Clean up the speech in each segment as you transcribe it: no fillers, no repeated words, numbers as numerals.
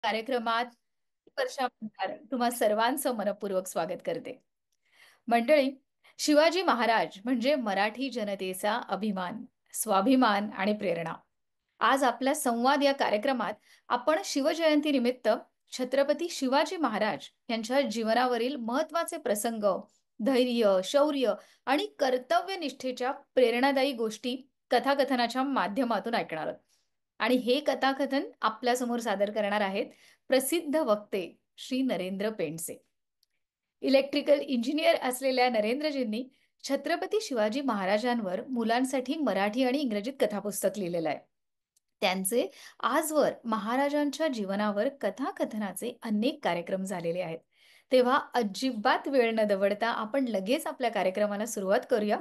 कार्यक्रमात वर्षानंतर तुम्हा सर्वांचं मनपूर्वक स्वागत करते. मंडळी, शिवाजी महाराज म्हणजे मराठी जनतेचा अभिमान, स्वाभिमान आणि प्रेरणा. आज आपल्या संवाद या कार्यक्रमात आपण शिवजयंती निमित्त छत्रपती शिवाजी महाराज यांच्या जीवनावरील महत्त्वाचे प्रसंग, धैर्य, शौर्य आणि कर्तव्यनिष्ठेच्या प्रेरणादायी गोष्टी कथाकथनाच्या माध्यमातून ऐकणार आहोत. आणि हे कथाकथन आपल्यासमोर सादर करणार आहेत प्रसिद्ध वक्ते श्री नरेंद्र पेंडसे. इलेक्ट्रिकल इंजिनियर असलेल्या नरेंद्रजींनी छत्रपती शिवाजी महाराजांवर मुलांसाठी मराठी आणि इंग्रजीत कथापुस्तक लिहिलेलं आहे. त्यांचे आजवर महाराजांच्या जीवनावर कथाकथनाचे अनेक कार्यक्रम झालेले आहेत. तेव्हा अजिबात वेळ न दवडता आपण लगेच आपल्या कार्यक्रमाला सुरुवात करूया.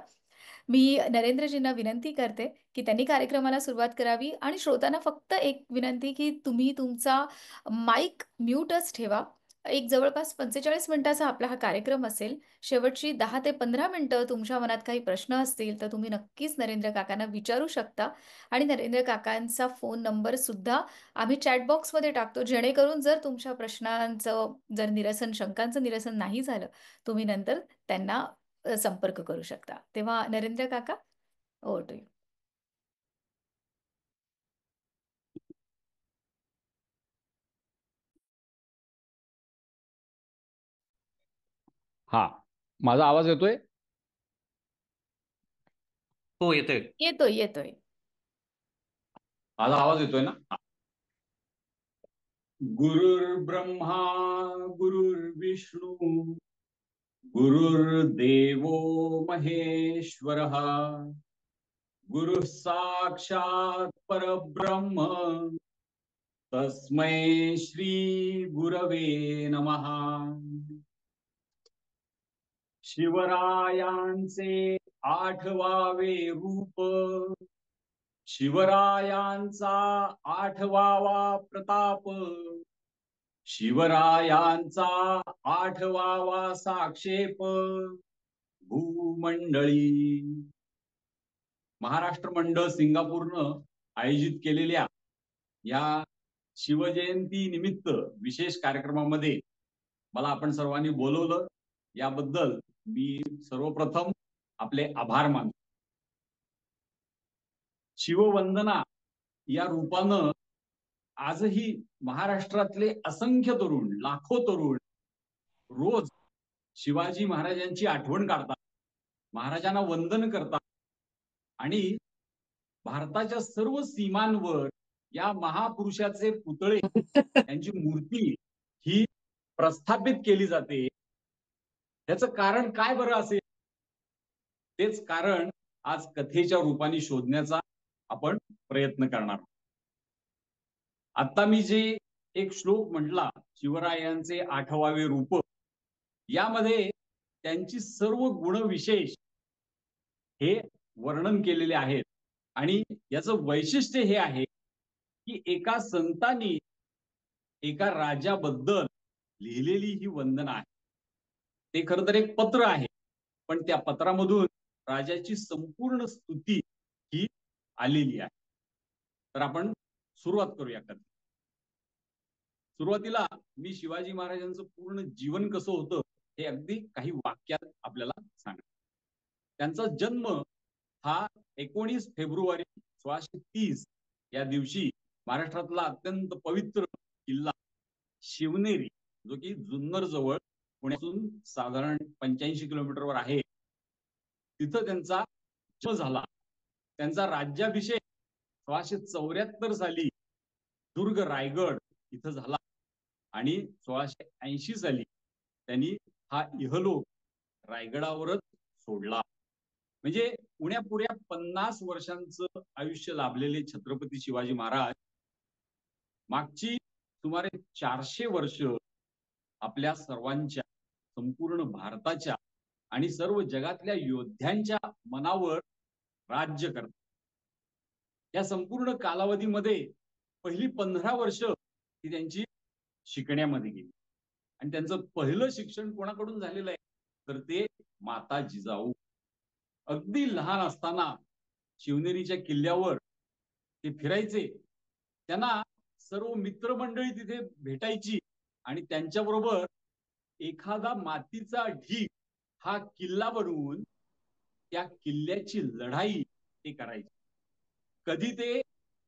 मी नरेंद्रजींना विनंती करते की त्यांनी कार्यक्रमाला सुरुवात करावी आणि श्रोतांना फक्त एक विनंती की तुम्ही तुमचा माईक म्यूटच ठेवा. एक जवळपास 45 मिनिटाचा आपला हा कार्यक्रम असेल. शेवटची 10 ते 15 मिनिटं तुमच्या मनात काही प्रश्न असतील तर तुम्ही नक्कीच नरेंद्र काकांना विचारू शकता. आणि नरेंद्र काकांचा फोन नंबर सुद्धा आम्ही चॅटबॉक्समध्ये टाकतो, जेणेकरून जर तुमच्या प्रश्नांचं जर निरसन, शंकांचं निरसन नाही झालं, तुम्ही नंतर त्यांना संपर्क करू शकता. तेव्हा नरेंद्र काका, ओव्हर टू यू. हा, माझा आवाज येतोय? हो, येतोय. येतोय येतोय. माझा आवाज येतोय ना? गुरुर्ब्रह्मा गुरुर्विष्णू गुरुर्देवो महेश्वरः गुरुः साक्षात् परब्रह्म तस्मै श्री गुरवे नमः. शिवरायांचे आठवावे रूप, शिवरायांचा आठवावा प्रताप, शिवरायांचा आठवावा साक्षेप भूमंडळी. महाराष्ट्र मंडळ सिंगापूरनं आयोजित केलेल्या या शिवजयंती निमित्त विशेष कार्यक्रमामध्ये मला आपण सर्वांनी बोलवलं, याबद्दल मी सर्वप्रथम आपले आभार मानतो. शिववंदना या रूपानं आजही महाराष्ट्रातले असंख्य तरुण, लाखो तरुण रोज शिवाजी महाराजांची आठवण काढतात, महाराजांना वंदन करतात आणि भारताच्या सर्व सीमांवर या महापुरुषाचे पुतळे त्यांची मूर्ती ही प्रस्थापित केली जाते. त्याचं कारण काय बरं असेल? तेच कारण आज कथेच्या रूपाने शोधण्याचा आपण प्रयत्न करणार आहोत. आता मी जे एक श्लोक म्हटला, शिवरायांचे आठवावे रूप, यामध्ये त्यांची सर्व गुणविशेष हे वर्णन केलेले आहेत. आणि याचं वैशिष्ट्य हे आहे की एका संतांनी एका राजाबद्दल लिहिलेली ही वंदना आहे. ते खरं तर एक पत्र आहे, पण त्या पत्रामधून राजाची संपूर्ण स्तुती ही आलेली आहे. तर आपण सुरुवात करूया. सुरुवातीला मी शिवाजी महाराजांचं पूर्ण जीवन कसं होतं हे अगदी काही वाक्यात आपल्याला सांगतो. त्यांचा जन्म हा 19 फेब्रुवारी 1630 या दिवशी महाराष्ट्रातला अत्यंत पवित्र किल्ला शिवनेरी, जो की जुन्नर जवळ पुण्यातून साधारण 85 किलोमीटरवर आहे, तिथं त्यांचा जन्म झाला. त्यांचा राज्याभिषेक 1674 साली दुर्ग रायगड इथं झाला आणि 1680 साली त्यांनी हा इहलोक रायगडावरच सोडला. म्हणजे उण्यापुऱ्या 50 वर्षांचं आयुष्य लाभलेले छत्रपती शिवाजी महाराज मागची सुमारे 400 वर्ष आपल्या सर्वांच्या, संपूर्ण भारताच्या आणि सर्व जगातल्या योद्ध्यांच्या मनावर राज्य करतात. या संपूर्ण कालावधीमध्ये पहिली 15 वर्ष ही त्यांची शिकण्यामध्ये गेली. आणि त्यांचं पहिलं शिक्षण कोणाकडून झालेलं आहे तर ते माता जिजाऊ. अगदी लहान असताना शिवनेरीच्या किल्ल्यावर ते फिरायचे. त्यांना सर्व मित्रमंडळी तिथे भेटायची आणि त्यांच्याबरोबर एखादा मातीचा ढीग हा किल्ला बनवून त्या किल्ल्याची लढाई ते करायचे. कधी ते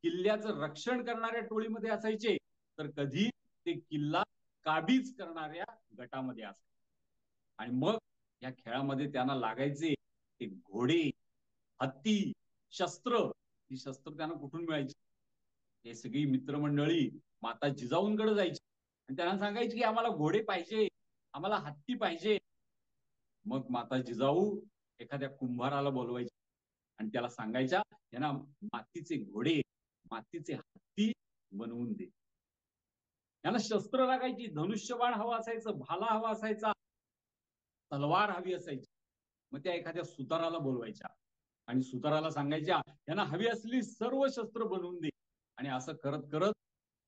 किल्ल्याचं रक्षण करणाऱ्या टोळीमध्ये असायचे, तर कधी ते किल्ला काबीज करणाऱ्या गटामध्ये असायचे. आणि मग या खेळामध्ये त्यांना लागायचे ते घोडे, हत्ती, शस्त्र. ही शस्त्र त्यांना कुठून मिळायची? हे सगळी मित्रमंडळी माता जिजाऊंकडे जायची आणि त्यांना सांगायची की आम्हाला घोडे पाहिजे, आम्हाला हत्ती पाहिजे. मग माता जिजाऊ एखाद्या कुंभाराला बोलवायची आणि त्याला सांगायच्या, यांना मातीचे घोडे, मातीचे हत्ती बनवून दे. यांना शस्त्र लागायची, धनुष्यबाण हवा असायचं, भाला हवा असायचा, तलवार हवी असायची. मग त्या एखाद्या सुताराला बोलवायच्या आणि सुताराला सांगायच्या, यांना हवी असलेली सर्व शस्त्र बनवून दे. आणि असं करत करत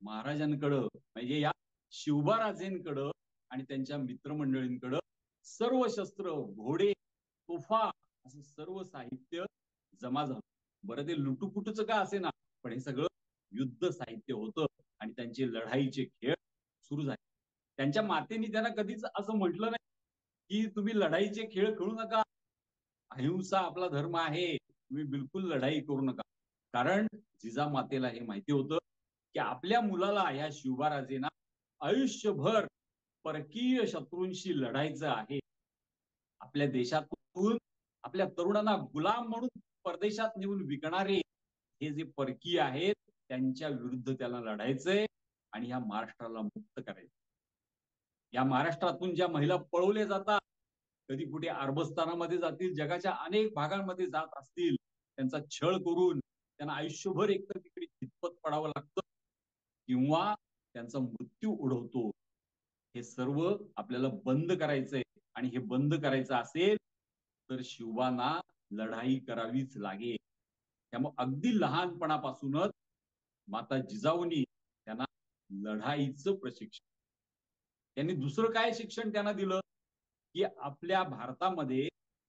महाराजांकडं म्हणजे या शिवबाराजेंकडं आणि त्यांच्या मित्रमंडळींकडं सर्व शस्त्र, घोडे, तोफा असं सर्व साहित्य जमा झालं. बरं ते लुटूपुटूचं का असे ना, पण हे सगळं युद्ध साहित्य होतं आणि त्यांचे लढाईचे खेळ सुरू झाले. त्यांच्या मातेने त्यांना कधीच असं म्हटलं नाही की तुम्ही लढाईचे खेळ खेळू नका, अहिंसा आपला धर्म आहे, तुम्ही बिलकुल लढाई करू नका. कारण जिजामातेला हे माहिती होतं की आपल्या मुलाला ह्या शिवबाराजेंना आयुष्यभर परकीय शत्रूंशी लढायचं आहे. आपल्या देशातून आपल्या तरुणांना गुलाम म्हणून परदेशात नेऊन विकणारे हे जे परकीय आहेत त्यांच्या विरुद्ध त्याला लढायचंय आणि ह्या महाराष्ट्राला मुक्त करायचं. या महाराष्ट्रातून ज्या महिला पळवल्या जातात, कधी कुठे अरबस्थानामध्ये जातील, जगाच्या अनेक भागांमध्ये जात असतील, त्यांचा छळ करून त्यांना आयुष्यभर एकतर तिकडे चितपत पडावं लागतं किंवा त्यांचा मृत्यू ओढवतो. हे सर्व आपल्याला बंद करायचंय आणि हे बंद करायचं असेल तर शिवबांना लढाई करावीच लागेल. त्यामुळे अगदी लहानपणापासूनच माता जिजाऊनी त्यांना लढाईचं प्रशिक्षण, त्यांनी दुसरं काय शिक्षण त्यांना दिलं की आपल्या भारतामध्ये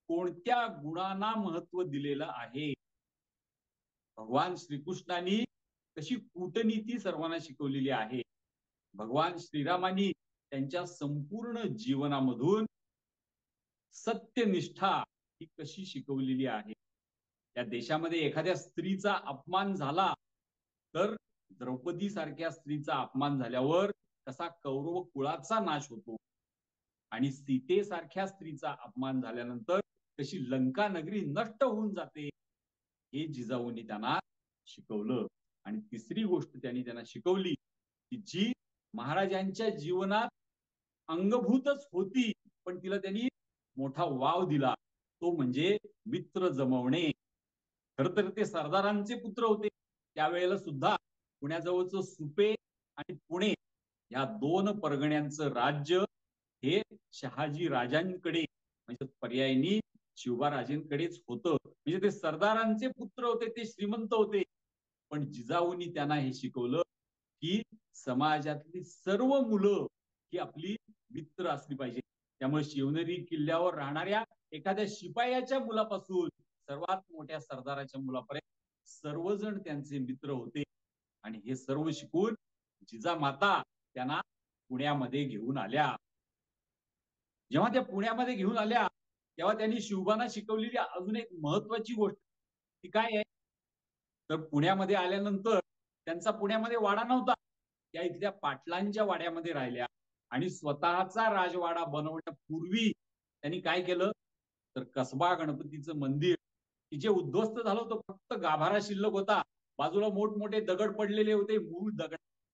कोणत्या गुणांना महत्व दिलेलं आहे. भगवान श्रीकृष्णांनी कशी कूटनीती सर्वांना शिकवलेली आहे. भगवान श्रीरामांनी त्यांच्या संपूर्ण जीवनामधून सत्यनिष्ठा ही कशी शिकवलेली आहे. या देशामध्ये एखाद्या स्त्रीचा अपमान झाला तर द्रौपदी सारख्या स्त्रीचा अपमान झाल्यावर कसा कौरव कुळाचा नाश होतो आणि सीतेसारख्या स्त्रीचा अपमान झाल्यानंतर कशी लंका नगरी नष्ट होऊन जाते, हे जिजाऊंनी त्यांना शिकवलं. आणि तिसरी गोष्ट त्यांनी त्यांना शिकवली की जी महाराजांच्या जीवनात अंगभूतच होती पण तिला त्यांनी मोठा वाव दिला, तो म्हणजे मित्र जमवणे. खर तर ते सरदारांचे पुत्र होते. त्यावेळेला सुद्धा पुण्याजवळचं सुपे आणि पुणे या दोन परगण्यांचं राज्य हे शहाजी राजांकडे म्हणजे पर्यायी शिवबाराजेंकडेच होतं. म्हणजे ते सरदारांचे पुत्र होते, ते श्रीमंत होते. पण जिजाऊंनी त्यांना हे शिकवलं की समाजातली सर्व मुलं ही आपली मित्र असली पाहिजे. त्यामुळे शिवनेरी किल्ल्यावर राहणाऱ्या एखाद्या शिपायाच्या मुलापासून सर्वात मोठ्या सरदाराच्या मुलापर्यंत सर्वजण त्यांचे मित्र होते. आणि हे सर्व शिकून जिजामाता त्यांना पुण्यामध्ये घेऊन आल्या. जेव्हा त्या पुण्यामध्ये घेऊन आल्या तेव्हा त्यांनी शिवबांना शिकवलेली अजून एक महत्वाची गोष्ट ती काय आहे, तर पुण्यामध्ये आल्यानंतर त्यांचा पुण्यामध्ये वाडा नव्हता, त्या इथल्या पाटलांच्या वाड्यामध्ये राहिल्या. आणि स्वतःचा राजवाडा बनवण्यापूर्वी त्यांनी काय केलं, तर कसबा गणपतीचं मंदिर की जे उद्ध्वस्त झालं होतं, फक्त गाभारा शिल्लक होता, बाजूला मोठमोठे दगड पडलेले होते,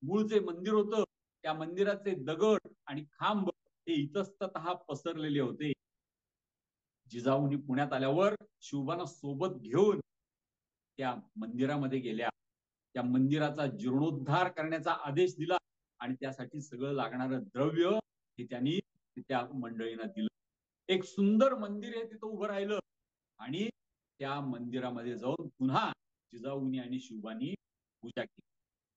मूळचे मंदिर होतं. त्या मंदिराचे दगड आणि खांब हे इतस्ततः पसरलेले होते. जिजाऊंनी पुण्यात आल्यावर शिवबांना सोबत घेऊन त्या मंदिरामध्ये गेल्या. त्या मंदिराचा जीर्णोद्धार करण्याचा आदेश दिला आणि त्यासाठी सगळं लागणारं द्रव्य हे त्यांनी त्या मंडळींना दिलं. एक सुंदर मंदिर आहे तिथं उभं राहिलं आणि त्या मंदिरामध्ये जाऊन पुन्हा जिजाऊनी आणि शिवबांनी पूजा केली.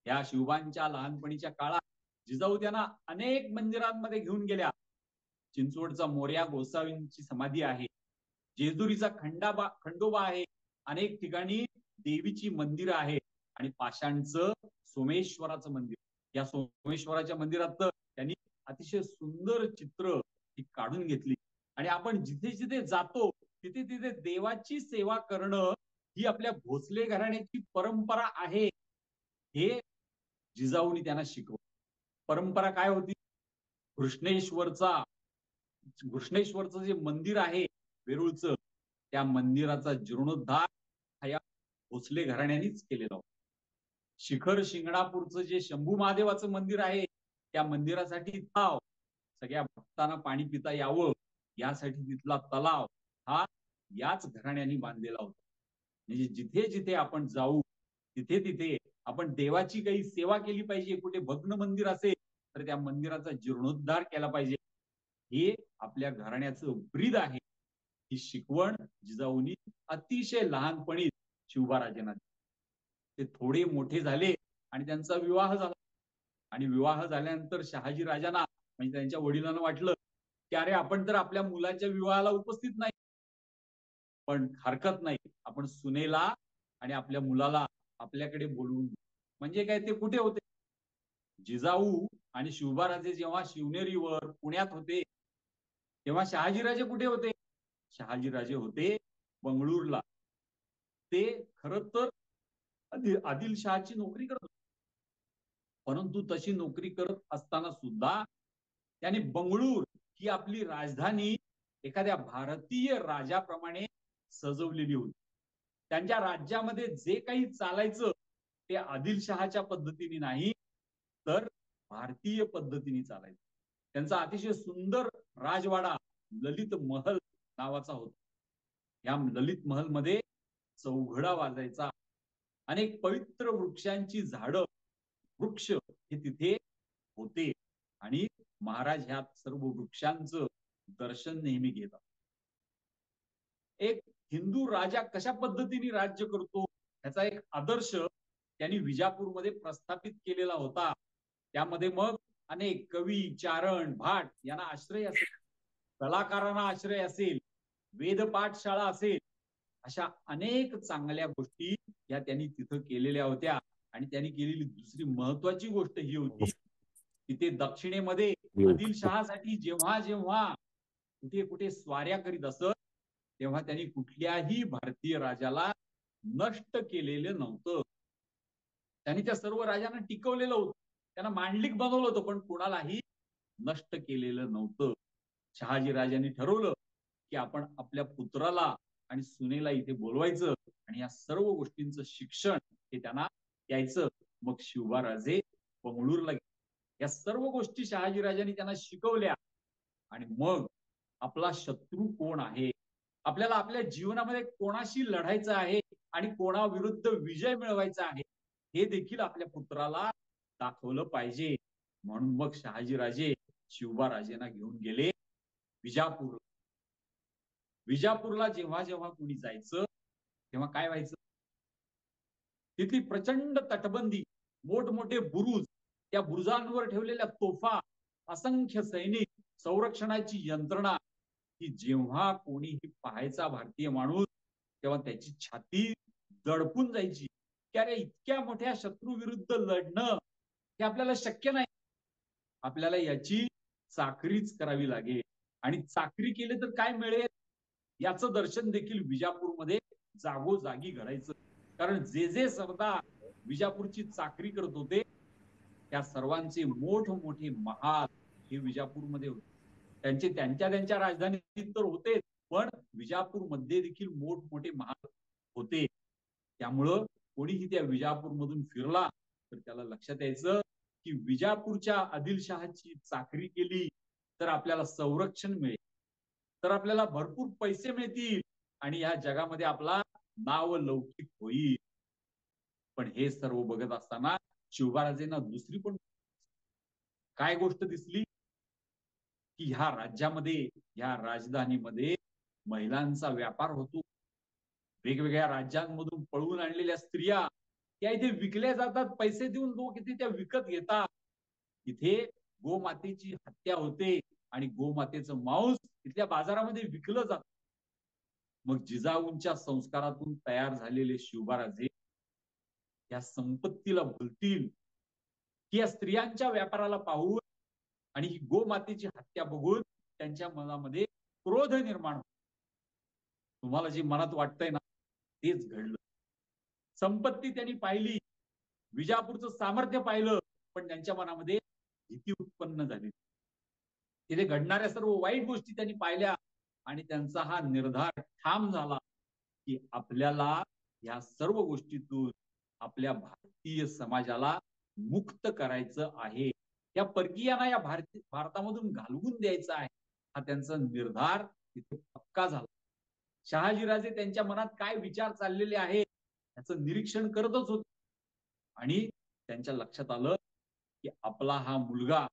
या शिवबांच्या लहानपणीच्या काळात जिजाऊ त्यांना अनेक मंदिरांमध्ये घेऊन गेल्या. चिंचवडचा मोरया गोसावींची समाधी आहे, जेजुरीचा खंडोबा आहे, अनेक ठिकाणी देवीची मंदिरं आहेत आणि पाषाणचं सोमेश्वराचं मंदिर. या सोमेश्वराच्या मंदिरात त्यांनी अतिशय सुंदर चित्र ही काढून घेतली. आणि आपण जिथे जिथे जातो तिथे तिथे देवाची सेवा करणं ही आपल्या भोसले घराण्याची परंपरा आहे, हे जिजाऊनी त्यांना शिकवलं. परंपरा काय होती? कृष्णेश्वरचा घृष्णेश्वरचं जे मंदिर आहे वेरूळचं, त्या मंदिराचा जीर्णोद्धार हा या भोसले घराण्यानेच केलेला होता. शिखर शिंगणापूरचं जे शंभू महादेवाचं मंदिर आहे, त्या मंदिरासाठी तलाव, सगळ्या भक्तांना पाणी पिता यावं यासाठी तिथला तलाव हा याच घराण्याने बांधलेला होता. म्हणजे जिथे जिथे आपण जाऊ तिथे तिथे आपण देवाची काही सेवा केली पाहिजे. कुठे भग्न मंदिर असेल तर त्या मंदिराचा जीर्णोद्धार केला पाहिजे. हे आपल्या घराण्याचं ब्रीद आहे. ही शिकवण जिजाऊनी अतिशय लहानपणी शिवबाराजेंना दिली. ते थोडे मोठे झाले आणि त्यांचा विवाह झाला. आणि विवाह झाल्यानंतर शहाजी राजांना म्हणजे त्यांच्या वडिलांना वाटलं की अरे आपण तर आपल्या मुलाच्या विवाहाला उपस्थित नाही, पण हरकत नाही, आपण सुनेला आणि आपल्या मुलाला आपल्याकडे बोलवून. म्हणजे काय, ते कुठे होते? जिजाऊ आणि शिवबाराजे जेव्हा शिवनेरीवर पुण्यात होते तेव्हा शहाजीराजे कुठे होते? शहाजीराजे होते बंगळूरला. ते खरं तर आदिलशहाची नोकरी करत होते. परंतु तशी नोकरी करत असताना सुद्धा त्याने बंगळूर ही आपली राजधानी एखाद्या भारतीय राजाप्रमाणे सजवलेली होती. त्यांच्या राज्यामध्ये जे काही चालायचं ते आदिलशहाच्या पद्धतीने नाही, तर भारतीय पद्धतीने चालायचं. त्यांचा अतिशय सुंदर राजवाडा ललित महल नावाचा होता. या ललित महल मध्ये चौघडा वाजायचा. अनेक पवित्र वृक्षांची झाडं, वृक्ष हे तिथे होते आणि महाराज ह्या सर्व वृक्षांचं दर्शन नेहमी घेतात. एक हिंदू राजा कशा पद्धतीने राज्य करतो ह्याचा एक आदर्श त्यांनी विजापूरमध्ये प्रस्थापित केलेला होता. त्यामध्ये मग अनेक कवी, चारण, भाट यांना आश्रय असेल, कलाकारांना आश्रय असेल, वेद पाठशाळा असेल, अशा अनेक चांगल्या गोष्टी या त्यांनी तिथं केलेल्या होत्या. आणि त्यांनी केलेली दुसरी महत्वाची गोष्ट ही होती की ते दक्षिणेमध्ये आदिलशहासाठी जेव्हा जेव्हा कुठे कुठे स्वाऱ्या करीत असत तेव्हा त्यांनी कुठल्याही भारतीय राजाला नष्ट केलेलं नव्हतं. त्यांनी त्या सर्व राजांना टिकवलेलं होतं, त्यांना मांडलिक बनवलं होतं, पण कोणालाही नष्ट केलेलं नव्हतं. शहाजी राजांनी ठरवलं की आपण आपल्या पुत्राला आणि सुनेला इथे बोलवायचं आणि या सर्व गोष्टींचं शिक्षण हे त्यांना द्यायचं. मग शिवबाराजे बंगळूरला गेले. या सर्व गोष्टी शहाजी राजांनी त्यांना शिकवल्या. आणि मग आपला शत्रू कोण आहे, आपल्याला आपल्या जीवनामध्ये कोणाशी लढायचं आहे आणि कोणाविरुद्ध विजय मिळवायचा आहे हे देखील आपल्या पुत्राला दाखवलं पाहिजे. म्हणून मग शहाजीराजे शिवबाराजेंना घेऊन गेले विजापूर. विजापूरला जेव्हा जेव्हा कोणी जायचं तेव्हा काय व्हायचं? तिथली प्रचंड तटबंदी, मोठमोठे बुरुज, त्या बुरुजांवर ठेवलेल्या तोफा, असंख्य सैनिक, संरक्षणाची यंत्रणा, की जेव्हा कोणीही पाहायचा भारतीय माणूस तेव्हा त्याची छाती दडपून जायची की अरे इतक्या मोठ्या शत्रू विरुद्ध लढणं हे आपल्याला शक्य नाही. आपल्याला याची चाकरीच करावी लागेल. आणि चाकरी केली तर काय मिळेल याचं दर्शन देखील विजापूरमध्ये जागोजागी घडायचं. कारण जे जे सरदार विजापूरची चाकरी करत होते त्या सर्वांचे मोठमोठे महाल हे विजापूरमध्ये होते. त्यांचे त्यांच्या त्यांच्या राजधानीत तर होते, पण विजापूरमध्ये देखील मोठमोठे महाल होते. त्यामुळं कोणीही त्या विजापूरमधून फिरला तर त्याला लक्षात यायचं की विजापूरच्या आदिलशहाची चाकरी केली तर आपल्याला संरक्षण मिळेल, तर आपल्याला भरपूर पैसे मिळतील आणि या जगामध्ये आपला नाव लौकिक होईल. पण हे सर्व बघत असताना शिवबाराजेंना दुसरी पण काय गोष्ट दिसली की ह्या राज्यामध्ये, ह्या राजधानीमध्ये महिलांचा व्यापार होतो. वेगवेगळ्या राज्यांमधून पळवून आणलेल्या स्त्रिया त्या इथे विकल्या जातात. पैसे देऊन लोक इथे त्या विकत घेतात. इथे गोमातेची हत्या होते आणि गोमातेचं मांस इथल्या बाजारामध्ये विकलं जात. मग जिजाऊंच्या संस्कारातून तयार झालेले शिवबाराजे या संपत्तीला भुलतील की या स्त्रियांच्या व्यापाराला पाहून आणि ही गोमातेची हत्या बघून त्यांच्या मनामध्ये क्रोध निर्माण होतो. तुम्हाला जे मनात वाटतंय ना तेच घडलं. संपत्ती त्यांनी पाहिली, विजापूरचं सामर्थ्य पाहिलं, पण त्यांच्या मनामध्ये भीती उत्पन्न झाली. तिथे घडणाऱ्या सर्व वाईट गोष्टी त्यांनी पाहिल्या आणि त्यांचा हा निर्धार ठाम झाला की आपल्याला या सर्व गोष्टीतून आपल्या भारतीय समाजाला मुक्त करायचं आहे. या परकीयांना या भारतामधून घालवून द्यायचा आहे. हा त्यांचा निर्धार तिथे पक्का झाला. शहाजीराजे त्यांच्या मनात काय विचार चाललेले आहेत याचं निरीक्षण करतच होते आणि त्यांच्या लक्षात आलं की आपला हा मुलगा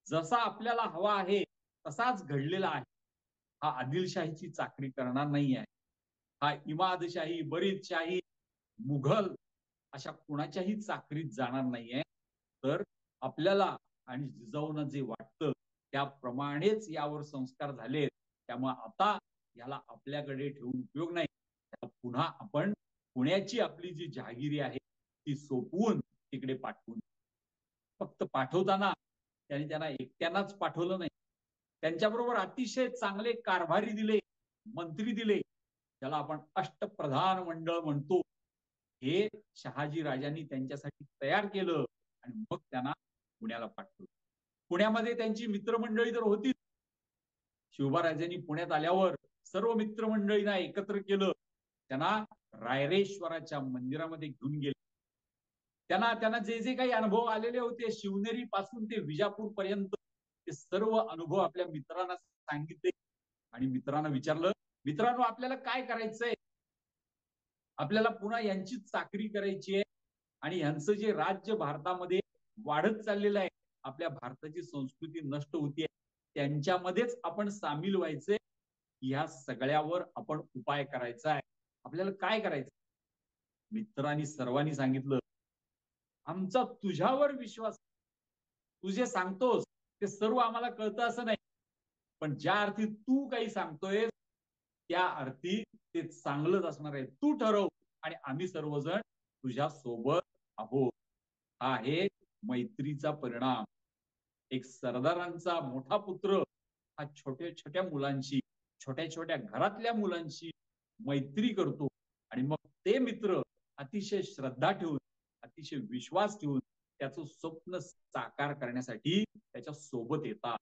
जसा आपल्याला हवा आहे तसाच घडलेला आहे. हा आदिलशाहीची चाकरी करणार नाही आहे. हा इमादशाही, बरीदशाही, मुघल अशा कुणाच्याही चाकरीत जाणार नाहीये. तर आपल्याला आणि जिजाऊंना जे वाटतं त्याप्रमाणेच यावर संस्कार झालेत. त्यामुळे आता याला आपल्याकडे ठेवून उपयोग नाही. पुन्हा आपण पुण्याची आपली जी जहागिरी आहे ती सोपवून तिकडे पाठवून. फक्त पाठवताना त्यांना एकट्यानाच पाठवलं नाही. त्यांच्याबरोबर अतिशय चांगले कारभारी दिले, मंत्री दिले, ज्याला आपण अष्टप्रधान मंडळ म्हणतो. हे शहाजी राजांनी त्यांच्यासाठी तयार केलं आणि मग त्यांना पुण्याला पाठवलं. पुण्यामध्ये त्यांची मित्रमंडळी तर होतीच. शिवबाराजांनी पुण्यात आल्यावर सर्व मित्रमंडळींना एकत्र केलं. त्यांना रायरेश्वराच्या मंदिरामध्ये घेऊन गेले. त्यांना जे जे काही अनुभव आलेले होते शिवनेरी पासून ते विजापूर पर्यंत ते सर्व अनुभव आपल्या मित्रांना सांगितले आणि मित्रांना विचारलं, मित्रांनो आपल्याला काय करायचंय? आपल्याला पुन्हा यांचीच चाकरी करायची आहे आणि यांचं जे राज्य भारतामध्ये वाढत चाललेलं आहे, आपल्या भारताची संस्कृती नष्ट होतीये, त्यांच्यामध्येच आपण सामील व्हायचंय. या सगळ्यावर आपण उपाय करायचा आहे. आपल्याला काय करायचं? मित्रांनी सर्वांनी सांगितलं, आमचा तुझ्यावर विश्वास. तू जे सांगतोस ते सर्व आम्हाला कळतं असं नाही, पण ज्या अर्थी तू काही सांगतोय त्या अर्थी ते चांगलंच असणार आहे. तू ठरव आणि आम्ही सर्वजण तुझ्या सोबत आहोत. हा आहे मैत्रीचा परिणाम. एक सरदारांचा मोठा पुत्र हा छोट्या छोट्या मुलांशी, छोट्या छोट्या घरातल्या मुलांशी मैत्री करतो आणि मग ते मित्र अतिशय श्रद्धा ठेवून, अतिशय विश्वास ठेवून त्याचं स्वप्न साकार करण्यासाठी त्याच्या सोबत येतात.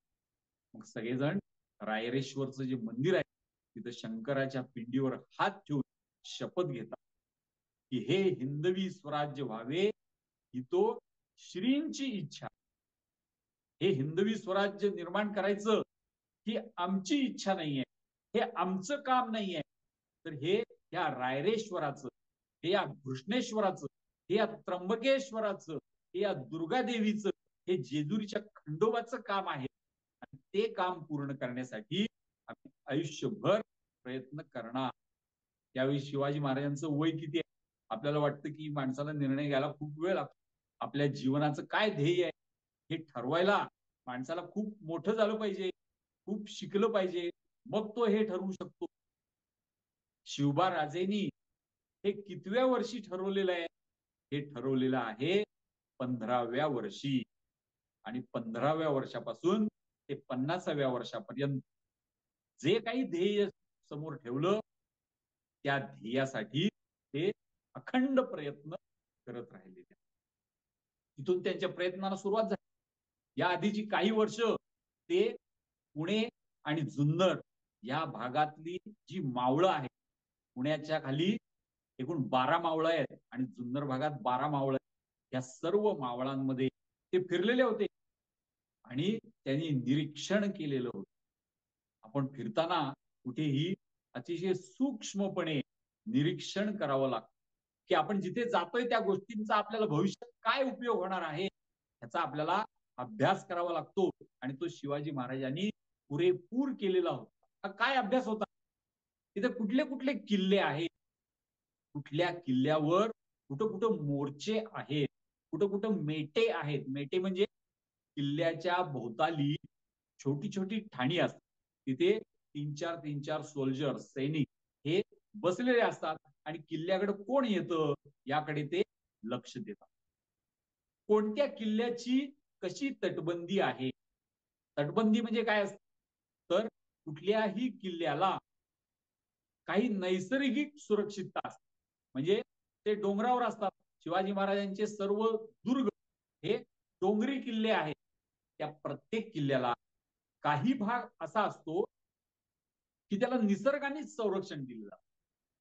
मग सगळेजण रायरेश्वरचं जे मंदिर आहे तिथं शंकराच्या पिंडीवर हात ठेवून शपथ घेतात की हे हिंदवी स्वराज्य व्हावे ही तो श्रींची इच्छा. हे हिंदवी स्वराज्य निर्माण करायचं ही आमची इच्छा नाहीये, हे आमचं काम नाहीये, तर हे या रायरेश्वराचं, हे या कृष्णेश्वराचं, हे या त्र्यंबकेश्वराचं, हे या दुर्गादेवीचं, हे जेजुरीच्या खंडोबाचं काम आहे. आणि ते काम पूर्ण करण्यासाठी आम्ही आयुष्यभर प्रयत्न करणार. त्यावेळी शिवाजी महाराजांचं वय किती आहे? आपल्याला वाटतं की माणसाला निर्णय घ्यायला खूप वेळ लागतो. आपल्या जीवनाचं काय ध्येय आहे हे ठरवायला माणसाला खूप मोठं झालं पाहिजे, खूप शिकलं पाहिजे, मग तो हे ठरवू शकतो. शिवबा राजेंनी हे कितव्या वर्षी ठरवलेलं आहे? हे ठरवलेलं आहे 15व्या वर्षी. आणि 15व्या वर्षापासून ते 50व्या वर्षापर्यंत जे काही ध्येय समोर ठेवलं त्या ध्येयासाठी ते अखंड प्रयत्न करत राहिलेले. तिथून त्यांच्या प्रयत्नाला सुरुवात झाली. या आधीची काही वर्ष ते पुणे आणि जुन्नर या भागातली जी मावळं आहेत, पुण्याच्या खाली एकूण 12 मावळं आहेत आणि जुन्नर भागात 12 मावळं आहेत. या सर्व मावळांमध्ये ते फिरलेले होते आणि त्यांनी निरीक्षण केलेलं होतं. आपण फिरताना कुठेही अतिशय सूक्ष्मपणे निरीक्षण करावं लागतं की आपण जिथे जातोय त्या गोष्टींचा आपल्याला भविष्यात काय उपयोग होणार आहे याचा आपल्याला अभ्यास करावा लागतो. आणि तो शिवाजी महाराजांनी पुरेपूर केलेला होता. हा काय अभ्यास होता? तिथे कुठले कुठले किल्ले आहेत, कुठल्या किल्ल्यावर कुठं कुठं मोर्चे आहेत, कुठं कुठं मेटे आहेत. मेटे म्हणजे किल्ल्याच्या भोवताली छोटी छोटी ठाणी असतात. तिथे 3-4 सोल्जर सैनिक हे बसलेले असतात आणि किल्ल्याकडे कोण येतं याकडे ते लक्ष देतात. कोणत्या किल्ल्याची कशी तटबंदी आहे. तटबंदी म्हणजे काय असतं, तर कुठल्याही किल्ल्याला काही नैसर्गिक सुरक्षितता असते. म्हणजे ते डोंगरावर असतात. शिवाजी महाराजांचे सर्व दुर्ग हे डोंगरी किल्ले आहेत. त्या प्रत्येक किल्ल्याला काही भाग असा असतो की त्याला निसर्गानेच संरक्षण दिलं जातं.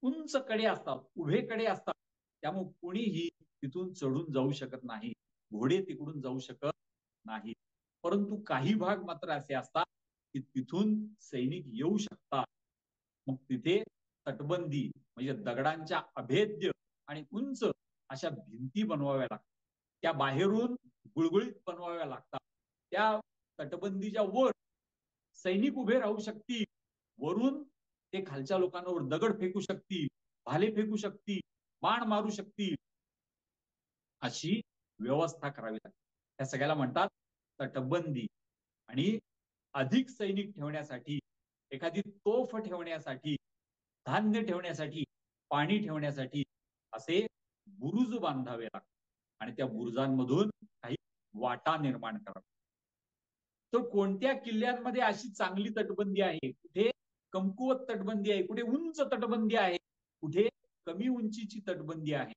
उंच कडे असतात, उभे कडे असतात. त्यामुळे कोणीही तिथून चढून जाऊ शकत नाही. घोडे तिकडून जाऊ शकत नाही. परंतु काही भाग मात्र असे असतात की तिथून सैनिक येऊ शकतात. मग तिथे तटबंदी म्हणजे दगडांच्या अभेद्य आणि उंच अशा भिंती बनवाव्या लागतात. त्या बाहेरून गुळगुळीत बनवाव्या लागतात. त्या तटबंदीच्या वर सैनिक उभे राहू शकतील. वरून ते खालच्या लोकांवर दगड फेकू शकतील, भाले फेकू शकतील, बाण मारू शकतील, अशी व्यवस्था करावी लागते. त्या सगळ्याला म्हणतात तटबंदी. आणि अधिक सैनिक ठेवण्यासाठी, एखादी तोफ ठेवण्यासाठी, धान्य ठेवण्यासाठी, पाणी ठेवण्यासाठी असे बुरुज बांधावे लागतात. आणि त्या बुरुजांमधून काही वाटा निर्माण कराव्या. तर कोणत्या किल्ल्यांमध्ये अशी चांगली तटबंदी आहे, कुठे कमकुवत तटबंदी आहे, कुठे उंच तटबंदी आहे, कुठे कमी उंचीची तटबंदी आहे,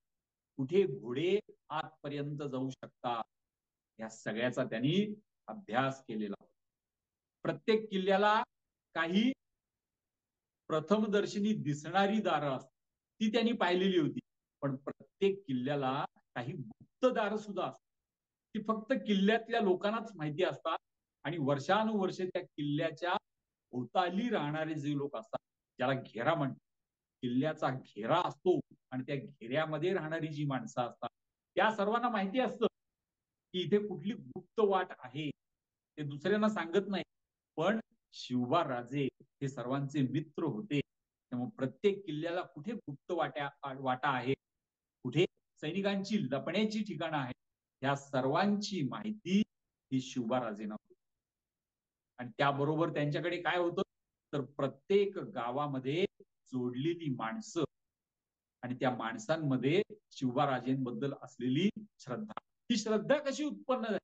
कुठे घोडे आतपर्यंत जाऊ शकतात, या सगळ्याचा त्यांनी अभ्यास केलेला. प्रत्येक किल्ल्याला काही प्रथमदर्शनी दिसणारी दारं असतात, ती त्यांनी पाहिलेली होती. पण प्रत्येक किल्ल्याला काही गुप्त दारं सुद्धा असतात, ती फक्त किल्ल्यातल्या लोकांनाच माहिती असतात. आणि वर्षानुवर्षे त्या किल्ल्याच्या भोवताली राहणारे जे लोक असतात, ज्याला घेरा म्हणतात, किल्ल्याचा घेरा असतो आणि त्या घेऱ्यामध्ये राहणारी जी माणसं असतात, त्या सर्वांना माहिती असतं की इथे कुठली गुप्त वाट आहे. ते दुसऱ्यांना सांगत नाही. पण शिवबा राजे हे सर्वांचे मित्र होते. त्यामुळे प्रत्येक किल्ल्याला कुठे गुप्त वाटा आहे, कुठे सैनिकांची लपण्याची ठिकाणं आहेत, या सर्वांची माहिती ही शिवबा राजेंना होती. आणि त्याबरोबर त्यांच्याकडे काय होतं, तर प्रत्येक गावामध्ये जोडलेली माणसं आणि त्या माणसांमध्ये शिवबा राजेंबद्दल असलेली श्रद्धा. ही श्रद्धा कशी उत्पन्न झाली,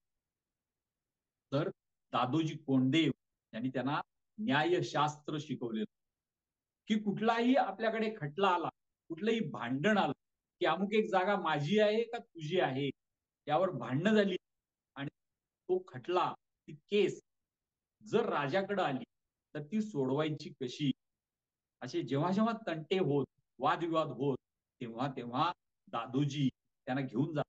तर दादोजी कोंडदेव यांनी त्यांना न्यायशास्त्र शिकवलेलं. की कुठलाही आपल्याकडे खटला आला, कुठलंही भांडण आलं, की अमुक एक जागा माझी आहे का तुझी आहे, यावर भांडणं झाली आणि तो खटला, ती केस जर राजाकडे आली तर ती सोडवायची कशी, असे जेव्हा जेव्हा तंटे होत, वादविवाद होत, तेव्हा तेव्हा दादोजी त्यांना घेऊन जात.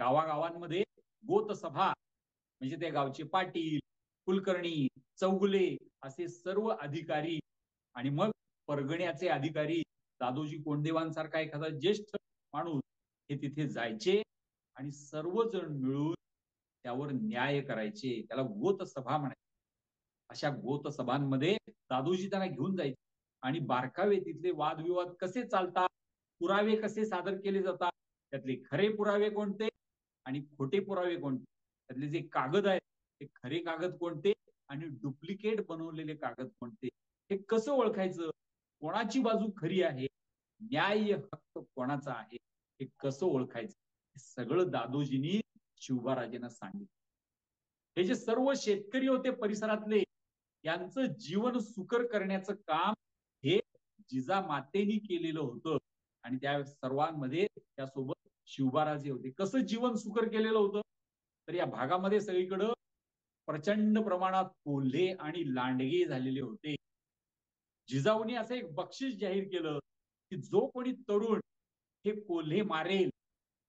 गावागावांमध्ये गोतसभा म्हणजे त्या गावचे पाटील, कुलकर्णी, चौगुले असे सर्व अधिकारी आणि मग परगण्याचे अधिकारी, दादोजी कोंडदेवांसारखा एखादा ज्येष्ठ माणूस हे तिथे जायचे आणि सर्वजण मिळून त्यावर न्याय करायचे. त्याला गोतसभा म्हणायचे. अशा गोतसभांमध्ये दादोजी त्यांना घेऊन जायचे आणि बारकावे तिथले वादविवाद कसे चालतात, पुरावे कसे सादर केले जातात, त्यातले खरे पुरावे कोणते आणि खोटे पुरावे कोणते, त्यातले जे कागद आहेत ते खरे कागद कोणते आणि डुप्लिकेट बनवलेले कागद कोणते, हे कसं ओळखायचं, कोणाची बाजू खरी आहे, न्याय हक्क कोणाचा आहे, हे कसं ओळखायचं, हे सगळं दादोजींनी शिवबाराजेंना सांगितलं. हे जे सर्व शेतकरी होते परिसरातले, यांचं जीवन सुकर करण्याचं काम हे जिजामातेनी केलेलं होतं. आणि त्या सर्वांमध्ये त्यासोबत शिवबाराजे होते. कसं जीवन सुकर केलेलं होतं, तर या भागामध्ये सगळीकडं प्रचंड प्रमाणात कोल्हे आणि लांडगे झालेले होते. जिजाऊनी असं एक बक्षीस जाहीर केलं की जो कोणी तरुण हे कोल्हे मारेल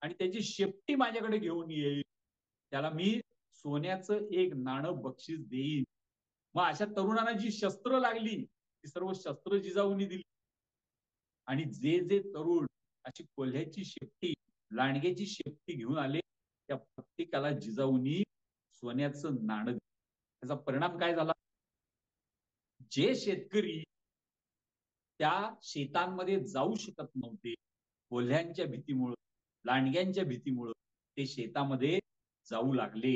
आणि त्याची शेपटी माझ्याकडे घेऊन येईल, त्याला मी सोन्याचं एक नाणं बक्षीस देईन. मग अशा तरुणांना जी शस्त्र लागली, ती सर्व शस्त्र जिजाऊनी दिली. आणि जे जे तरुण अशी कोल्ह्याची शेपटी, लांडग्याची शेपटी घेऊन आले, त्या प्रत्येकाला जिजाऊनी सोन्याचं नाणं दिलं. त्याचा परिणाम काय झाला, जे शेतकरी त्या शेतांमध्ये जाऊ शकत नव्हते, कोल्ह्यांच्या भीतीमुळं, लांडग्यांच्या भीतीमुळं, ते शेतामध्ये जाऊ लागले.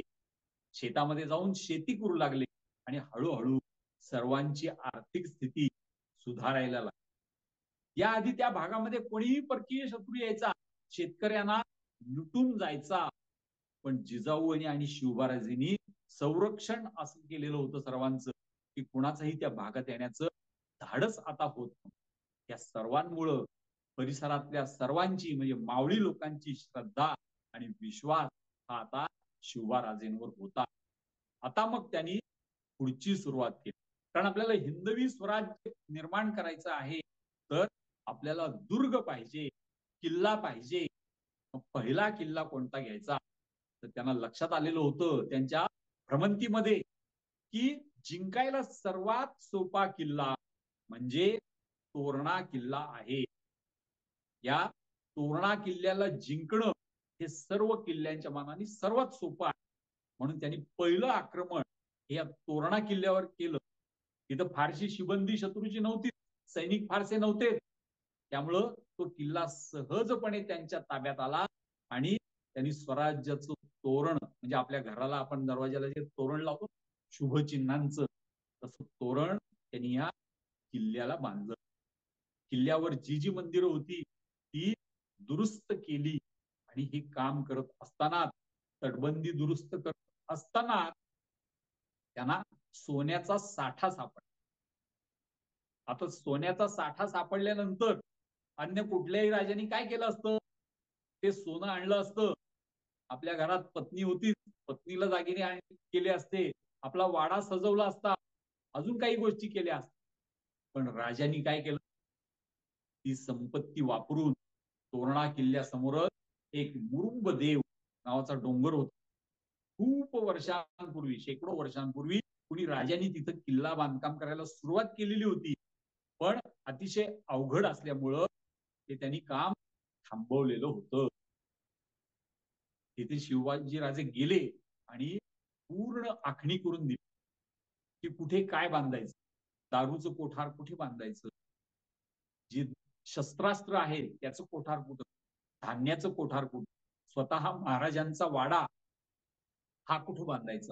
शेतामध्ये जाऊन शेती करू लागले आणि हळूहळू सर्वांची आर्थिक स्थिती सुधारायला लागली. याआधी त्या भागामध्ये कोणीही परकीय शत्रू यायचा, शेतकऱ्यांना लुटून जायचा, पण जिजाऊ आणि शिवबाराजींनी संरक्षण असं केलेलं होतं सर्वांचं की कुणाचंही त्या भागात येण्याचं धाडस आता होत नव्हतं. या सर्वांमुळं परिसरातल्या सर्वांची म्हणजे मावळी लोकांची श्रद्धा आणि विश्वास हा आता शिवबाराजेंवर होता. आता मग त्यांनी पुढची सुरुवात केली. कारण आपल्याला हिंदवी स्वराज्य निर्माण करायचं आहे तर आपल्याला दुर्ग पाहिजे, किल्ला पाहिजे. पहिला किल्ला कोणता घ्यायचा तर त्यांना लक्षात आलेलं होतं त्यांच्या भ्रमंतीमध्ये की जिंकायला सर्वात सोपा किल्ला म्हणजे तोरणा किल्ला आहे. या तोरणा किल्ल्याला जिंकणं हे सर्व किल्ल्यांच्या मानाने सर्वात सोपं आहे. म्हणून त्यांनी पहिलं आक्रमण हे या तोरणा किल्ल्यावर केलं. तिथं फारशी शिबंदी शत्रूची नव्हती, सैनिक फारसे नव्हते. त्यामुळं तो किल्ला सहजपणे त्यांच्या ताब्यात आला आणि त्यांनी स्वराज्याचं तोरण म्हणजे आपल्या घराला आपण दरवाजाला जे तोरण लावतो शुभचिन्हांचं तसं तोरण त्यांनी या किल्ल्याला बांधलं. किल्ल्यावर जी जी मंदिरं होती ती दुरुस्त केली आणि हे काम करत असताना तटबंदी दुरुस्त करत असताना त्यांना सोन्याचा साठा सापडला. आता सोन्याचा साठा सापडल्यानंतर अन्य कुठल्याही राजांनी काय केलं असतं ते सोनं आणलं असतं. आपल्या घरात पत्नी होती, पत्नीला दागिने केले असते, आपला वाडा सजवला असता, अजून काही गोष्टी केल्या असतात. पण राजांनी काय केलं ती संपत्ती वापरून तोरणा किल्ल्यासमोरच एक मुरुंब देव नावाचा डोंगर होता. खूप वर्षांपूर्वी शेकडो वर्षांपूर्वी कुणी राजांनी तिथं किल्ला बांधकाम करायला सुरुवात केलेली होती. पण अतिशय अवघड असल्यामुळं ते त्यांनी काम थांबवलेलं होतं. तिथे शिवाजी राजे गेले आणि पूर्ण आखणी करून दिली की कुठे काय बांधायचं, दारूचं कोठार कुठे बांधायचं, जे शस्त्रास्त्र आहे त्याचं कोठार कुठं, धान्याचं कोठार कुठं, स्वतः महाराजांचा वाडा हा कुठं बांधायचा,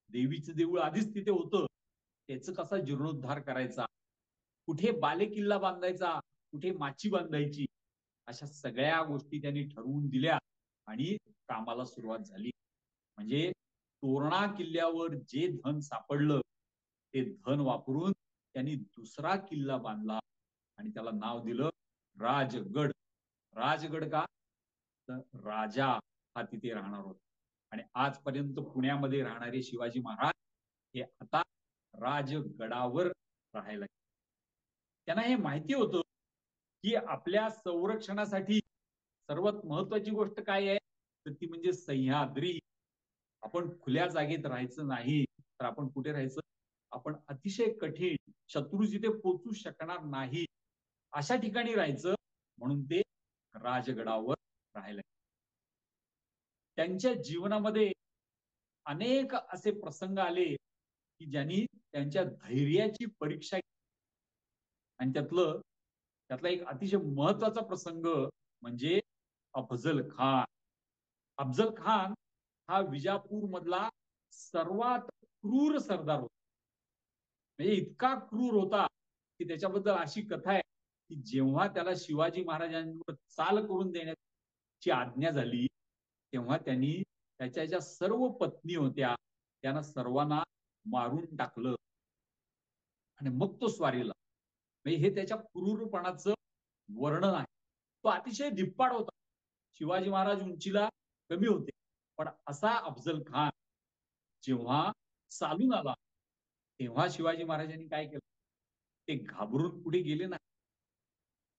देवीचं देऊळ आधीच तिथे होतं त्याचं कसा जीर्णोद्धार करायचा, कुठे बालेकिल्ला बांधायचा, कुठे माची बांधायची, अशा सगळ्या गोष्टी त्यांनी ठरवून दिल्या आणि कामाला सुरुवात झाली. म्हणजे तोरणा किल्ल्यावर जे धन सापडलं ते धन वापरून त्यांनी दुसरा किल्ला बांधला आणि त्याला नाव दिलं राजगड. राजगड का तर राजा हा तिथे राहणार होता आणि आजपर्यंत पुण्यामध्ये राहणारे शिवाजी महाराज हे आता राजगडावर राहायला. त्यांना हे माहिती होतं की आपल्या संरक्षणासाठी सर्वात महत्वाची गोष्ट काय आहे तर ती म्हणजे सह्याद्री. आपण खुल्या जागेत राहायचं नाही तर आपण कुठे राहायचं, आपण अतिशय कठीण शत्रू जिथे पोचू शकणार नाही अशा ठिकाणी राहायचं. म्हणून ते राजगडावर राहायला. त्यांच्या जीवनामध्ये अनेक असे प्रसंग आले की ज्यांनी त्यांच्या धैर्याची परीक्षा घेतली. आणि त्यातला एक अतिशय महत्वाचा प्रसंग म्हणजे अफजल खान. अफजल खान हा विजापूर मधला सर्वात क्रूर सरदार होता. म्हणजे इतका क्रूर होता की त्याच्याबद्दल अशी कथा आहे की जेव्हा त्याला शिवाजी महाराजांवर चाल करून देण्याची आज्ञा झाली तेव्हा त्यांनी त्याच्या ज्या सर्व पत्नी होत्या त्यांना सर्वांना मारून टाकलं आणि मग तो स्वारीला. म्हणजे हे त्याच्या क्रूरपणाचं वर्णन आहे. तो अतिशय धिप्पाड होता. शिवाजी महाराज उंचीला कमी होते पण असा अफजल खान जेव्हा चालून आला तेव्हा शिवाजी महाराजांनी काय केलं ते घाबरून पुढे गेले नाही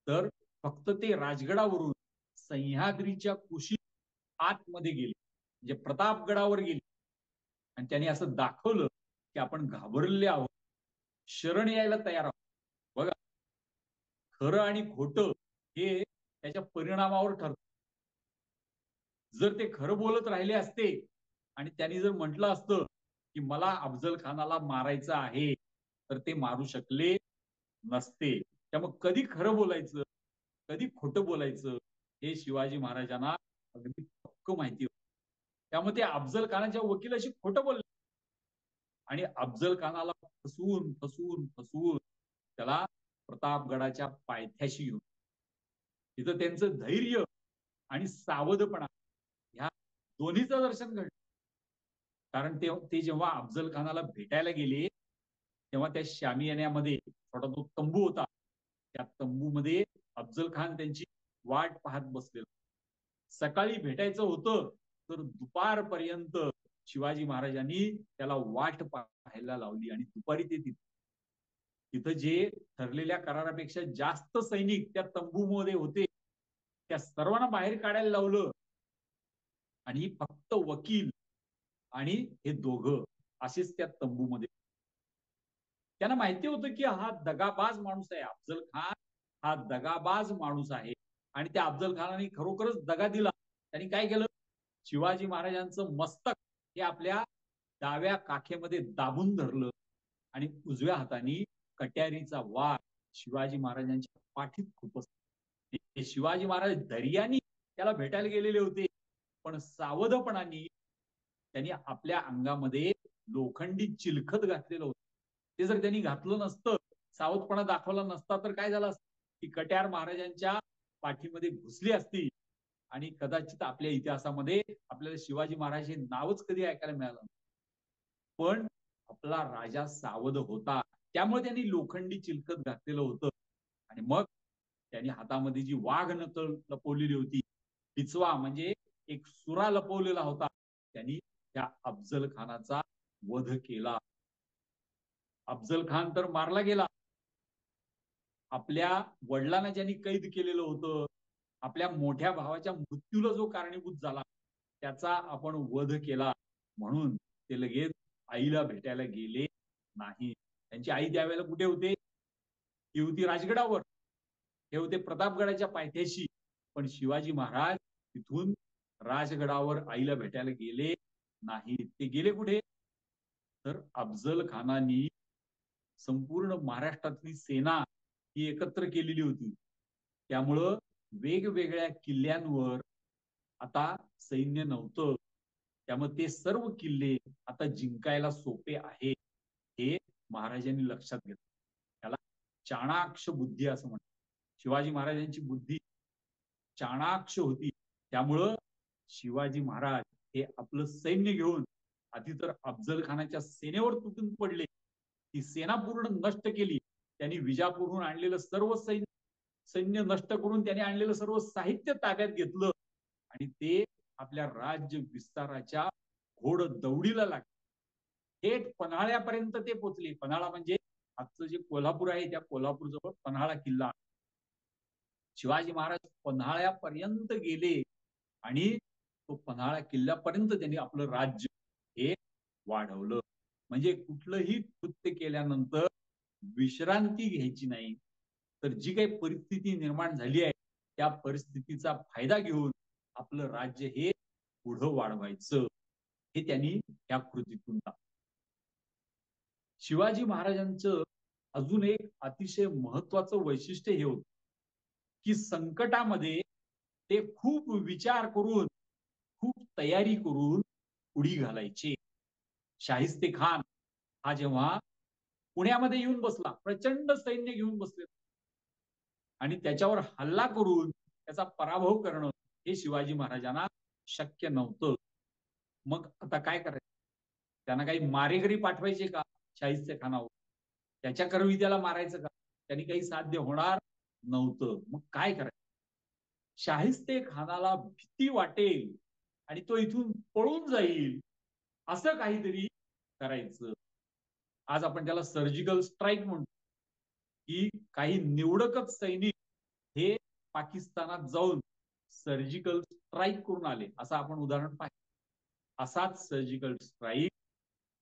तर फक्त ते राजगडावरून सह्याद्रीच्या कुशीत आतमध्ये गेले म्हणजे प्रतापगडावर गेले आणि त्यांनी असं दाखवलं की आपण घाबरले आहोत, शरण यायला तयार आहोत. बघा खरं आणि खोटं हे त्याच्या परिणामावर ठरतं. जर ते खरं बोलत राहिले असते आणि त्यांनी जर म्हटलं असतं की मला अफजल खानाला मारायचं आहे तर ते मारू शकले नसते. त्यामुळे कधी खरं बोलायचं कधी खोटं बोलायचं हे शिवाजी महाराजांना अगदी पक्क माहिती होतं. त्यामुळे ते अफजल खानाच्या वकिलाशी खोटं बोलले आणि अफजल खानाला फसवून फसवून फसवून त्याला प्रतापगडाच्या पायथ्याशी येऊन तिथं त्यांचं धैर्य आणि सावधपणा ह्या दोन्हीचं दर्शन घडलं. कारण ते जेव्हा अफजल खानाला भेटायला गेले तेव्हा त्या शामियान्यामध्ये छोटा तो तंबू होता, त्या तंबूमध्ये अफजल खान त्यांची वाट पाहत बसलेला. सकाळी भेटायचं होतं तर दुपारपर्यंत शिवाजी महाराजांनी त्याला वाट पाहायला लावली आणि दुपारी ते तिथं जे ठरलेल्या करारापेक्षा जास्त सैनिक त्या तंबूमध्ये होते त्या सर्वांना बाहेर काढायला लावलं आणि फक्त वकील आणि हे दोघं असेच त्या तंबूमध्ये. त्यांना माहिती होतं की हा दगाबाज माणूस आहे, अफजल खान हा दगाबाज माणूस आहे आणि त्या अफजल खानाने खरोखरच दगा दिला. त्यांनी काय केलं, शिवाजी महाराजांचं मस्तक हे आपल्या डाव्या काखेमध्ये दाबून धरलं आणि उजव्या हाताने कट्यारीचा वार शिवाजी महाराजांच्या पाठीत खुपसला. शिवाजी महाराज धैर्याने त्याला भेटायला गेलेले होते, पण सावधपणाने त्यांनी आपल्या अंगामध्ये लोखंडी चिलखत घातलेलं होतं. ते जर त्यांनी घातलं नसतं, सावधपणा दाखवला नसता तर काय झालं असतं की कट्यार महाराजांच्या पाठीमध्ये घुसली असती आणि कदाचित आपल्या इतिहासामध्ये आपल्याला शिवाजी महाराज हे नावच कधी ऐकायला मिळालं. पण आपला राजा सावध होता, त्यामुळे त्यांनी लोखंडी चिलखत घातलेलं होतं आणि मग त्यांनी हातामध्ये जी वाघ नकल लपवलेली होती, पिचवा म्हणजे एक सुरा लपवलेला होता, त्यांनी त्या अफजल खानाचा वध केला. अफजल खान तर मारला गेला. आपल्या वडिलांना ज्यांनी कैद केलेलं होतं, आपल्या मोठ्या भावाच्या मृत्यूला जो कारणीभूत झाला त्याचा आपण वध केला म्हणून ते लगेच आईला भेटायला गेले नाही. त्यांची आई त्यावेळेला कुठे होते, ती होती राजगडावर, हे होते प्रतापगडाच्या पायथ्याशी. पण शिवाजी महाराज तिथून राजगडावर आईला भेटायला गेले नाही. ते गेले कुठे, तर अफजल खानानी संपूर्ण महाराष्ट्रातली सेना ही एकत्र केलेली होती. त्यामुळं वेगवेगळ्या किल्ल्यांवर आता सैन्य नव्हतं, त्यामुळे ते सर्व किल्ले आता जिंकायला सोपे आहे हे महाराजांनी लक्षात घेतलं. त्याला चाणाक्ष बुद्धी असं म्हणतात. शिवाजी महाराजांची बुद्धी चाणाक्ष होती. त्यामुळं शिवाजी महाराज हे आपलं सैन्य घेऊन आधी तर अफजल खानाच्या सेनेवर तुटून पडले, ती सेना पूर्ण नष्ट केली. त्यांनी विजापूरहून आणलेलं सर्व सैन्य नष्ट करून त्यांनी आणलेलं सर्व साहित्य ताब्यात घेतलं आणि ते आपल्या राज्य विस्ताराच्या घोड दौडीला लागले. थेट पन्हाळ्यापर्यंत ते पोचले. पन्हाळा म्हणजे आजचं जे कोल्हापूर आहे त्या कोल्हापूरजवळ पन्हाळा किल्ला. शिवाजी महाराज पन्हाळ्यापर्यंत गेले आणि तो पन्हाळा किल्ल्यापर्यंत त्यांनी आपलं राज्य हे वाढवलं. म्हणजे कुठलंही कृत्य केल्यानंतर विश्रांती घ्यायची नाही, तर जी काही परिस्थिती निर्माण झाली आहे त्या परिस्थितीचा फायदा घेऊन आपलं राज्य हे पुढं वाढवायचं, हे त्यांनी या कृतीतून दाखवलं. शिवाजी महाराजांचं अजून एक अतिशय महत्वाचं वैशिष्ट्य हे होतं की संकटामध्ये ते खूप विचार करून, खूप तयारी करून उडी घालायचे. शाहिस्ते खान हा जेव्हा पुण्यामध्ये येऊन बसला, प्रचंड सैन्य घेऊन बसले आणि त्याच्यावर हल्ला करून त्याचा पराभव करणं हे शिवाजी महाराजांना शक्य नव्हतं. मग आता काय करायचं, त्यांना काही मारेकरी पाठवायचे का शाहिस्ते खानावर, त्याच्या करवी त्याला मारायचं का, त्यांनी काही साध्य होणार नव्हतं. मग काय करायचं, शाहिस्ते खानाला भीती वाटेल आणि तो इथून पळून जाईल असं काहीतरी करायचं. आज आपण त्याला सर्जिकल स्ट्राईक म्हणतो, की काही निवडकच सैनिक हे पाकिस्तानात जाऊन सर्जिकल स्ट्राईक करून आले, असं आपण उदाहरण पाहिजे. असाच सर्जिकल स्ट्राईक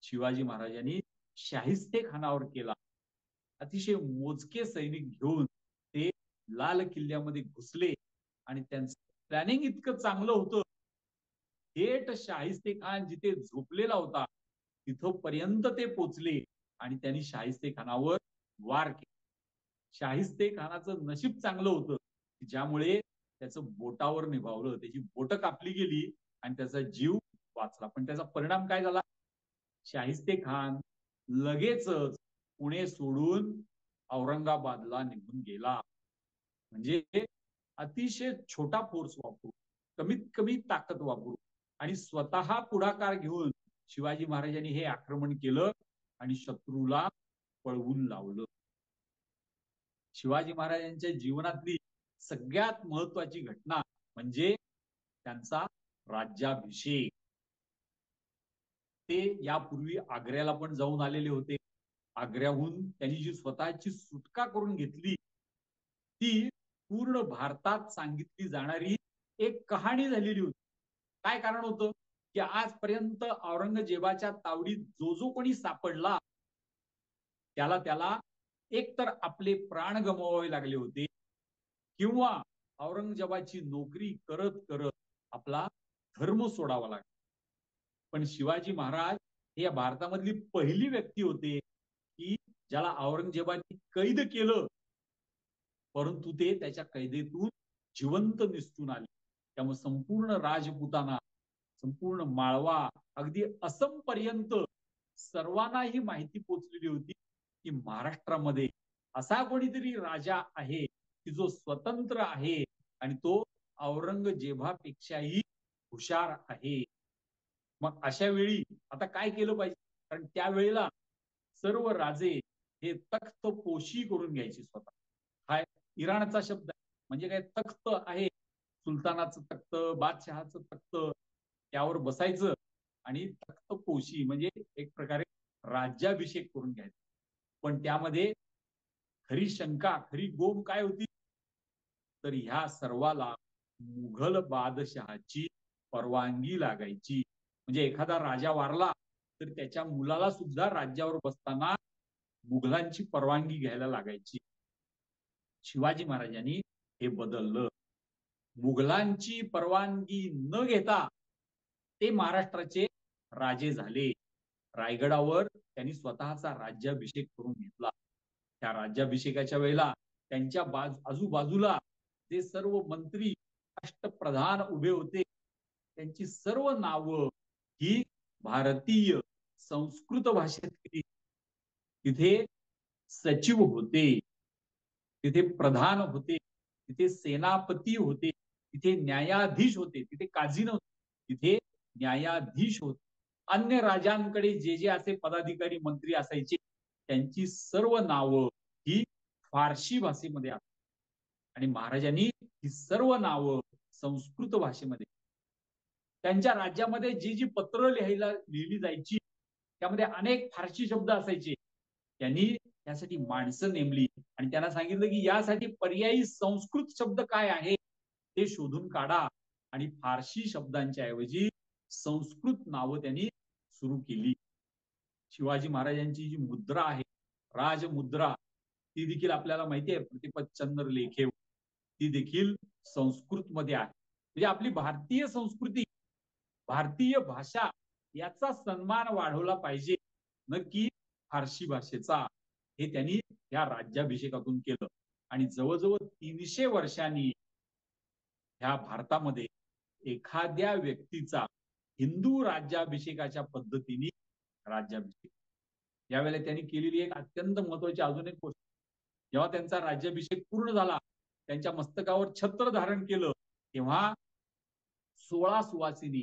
शिवाजी महाराजांनी शाहिस्ते खानावर केला. अतिशय मोजके सैनिक घेऊन ते लाल किल्ल्यामध्ये घुसले आणि त्यांचं प्लॅनिंग इतकं चांगलं होतं, थेट शाहिस्ते खान जिथे झोपलेला होता तिथपर्यंत ते पोचले आणि त्यांनी शाहिस्ते खानावर वार केला. शाहिस्ते खानाचं नशीब चांगलं होतं, ज्यामुळे त्याचं बोटावर निभावलं, त्याची बोटं कापली गेली आणि त्याचा जीव वाचला. पण त्याचा परिणाम काय झाला, शाहिस्ते खान लगेचच पुणे सोडून औरंगाबादला निघून गेला. म्हणजे अतिशय छोटा फोर्स वापरू, कमीत कमी ताकद वापरू आणि स्वतः पुढाकार घेऊन शिवाजी महाराजांनी हे आक्रमण केलं आणि शत्रूला पळवून लावलं. शिवाजी महाराजांच्या जीवनातली सगळ्यात महत्वाची घटना म्हणजे त्यांचा राज्याभिषेक. ते यापूर्वी आग्र्याला पण जाऊन आलेले होते. आग्र्याहून त्यांनी जी स्वतःची सुटका करून घेतली ती पूर्ण भारतात सांगितली जाणारी एक कहाणी झालेली होती. काय कारण होतं की आजपर्यंत औरंगजेबाच्या तावडीत जो जो कोणी सापडला त्याला एकतर आपले प्राण गमवावे लागले होते किंवा औरंगजेबाची नोकरी करत करत आपला धर्म सोडावा लागला. पण शिवाजी महाराज हे या भारतामधली पहिली व्यक्ती होते की ज्याला औरंगजेबाने कैद केलं परंतु ते त्याच्या कैदेतून जिवंत निसटून आले. त्यामुळे संपूर्ण राजपुताना, संपूर्ण माळवा, अगदी असम पर्यंत सर्वांना ही माहिती पोचलेली होती की महाराष्ट्रामध्ये असा कोणीतरी राजा आहे की जो स्वतंत्र आहे आणि तो औरंगजेबापेक्षाही हुशार आहे. मग अशा वेळी आता काय केलं पाहिजे? कारण त्यावेळेला सर्व राजे हे तख्त पोशी करून घ्यायचे स्वतः. हा इराणचा शब्द आहे. म्हणजे काय तख्त आहे, सुलतानाचं तख्त, बादशहाचं तख्त, त्यावर बसायचं आणि तख्त पोशी म्हणजे एक प्रकारे राज्याभिषेक करून घ्यायचा. पण त्यामध्ये खरी शंका, खरी गोम काय होती? तर ह्या सर्वाला मुघल बादशहाची परवानगी लागायची. म्हणजे एखादा राजा वारला तर त्याच्या मुलाला सुद्धा राज्यावर बसताना मुघलांची परवानगी घ्यायला लागायची. शिवाजी महाराजांनी हे बदललं. मुघलांची परवानगी न घेता ते महाराष्ट्राचे राजे झाले. रायगडावर त्यांनी स्वतःचा राज्याभिषेक करून घेतला. त्या राज्याभिषेकाच्या वेळेला त्यांच्या आजूबाजूला जे सर्व मंत्री, राष्ट्रप्रधान उभे होते त्यांची सर्व नावं ही भारतीय संस्कृत भाषेत केली. तिथे सचिव होते, तिथे प्रधान होते, तिथे सेनापती होते, तिथे न्यायाधीश होते, तिथे काझी नव्हते, तिथे न्यायाधीश होते. अन्य राजांकडे जे जे असे पदाधिकारी मंत्री असायचे त्यांची सर्व नावं ही फारसी भाषेमध्ये असतात आणि महाराजांनी ही सर्व नावं संस्कृत भाषेमध्ये. त्यांच्या राज्यामध्ये जी जी पत्र लिहिली जायची त्यामध्ये अनेक फारसी शब्द असायचे. त्यांनी त्यासाठी माणसं नेमली आणि त्यांना सांगितलं की यासाठी पर्यायी संस्कृत शब्द काय आहे ते शोधून काढा आणि फारसी शब्दांच्या ऐवजी संस्कृत नावं त्यांनी सुरू केली. शिवाजी महाराजांची जी मुद्रा आहे, राजमुद्रा, ती देखील आपल्याला माहिती आहे, प्रतिपतचंद्र लेखे, ती देखील संस्कृत मध्ये आहे. म्हणजे आपली भारतीय संस्कृती, भारतीय भाषा याचा सन्मान वाढवला पाहिजे, नक्की फारसी भाषेचा. हे त्यांनी या राज्याभिषेकातून केलं आणि जवळजवळ 300 वर्षांनी ह्या भारतामध्ये एखाद्या व्यक्तीचा हिंदू राज्याभिषेकाच्या पद्धतीने राज्याभिषेक. यावेळेला त्यांनी केलेली एक अत्यंत महत्वाची अजून एक गोष्ट, जेव्हा त्यांचा राज्याभिषेक पूर्ण झाला त्यांच्या मस्तकावर छत्र धारण केलं तेव्हा 16 सुवासिनी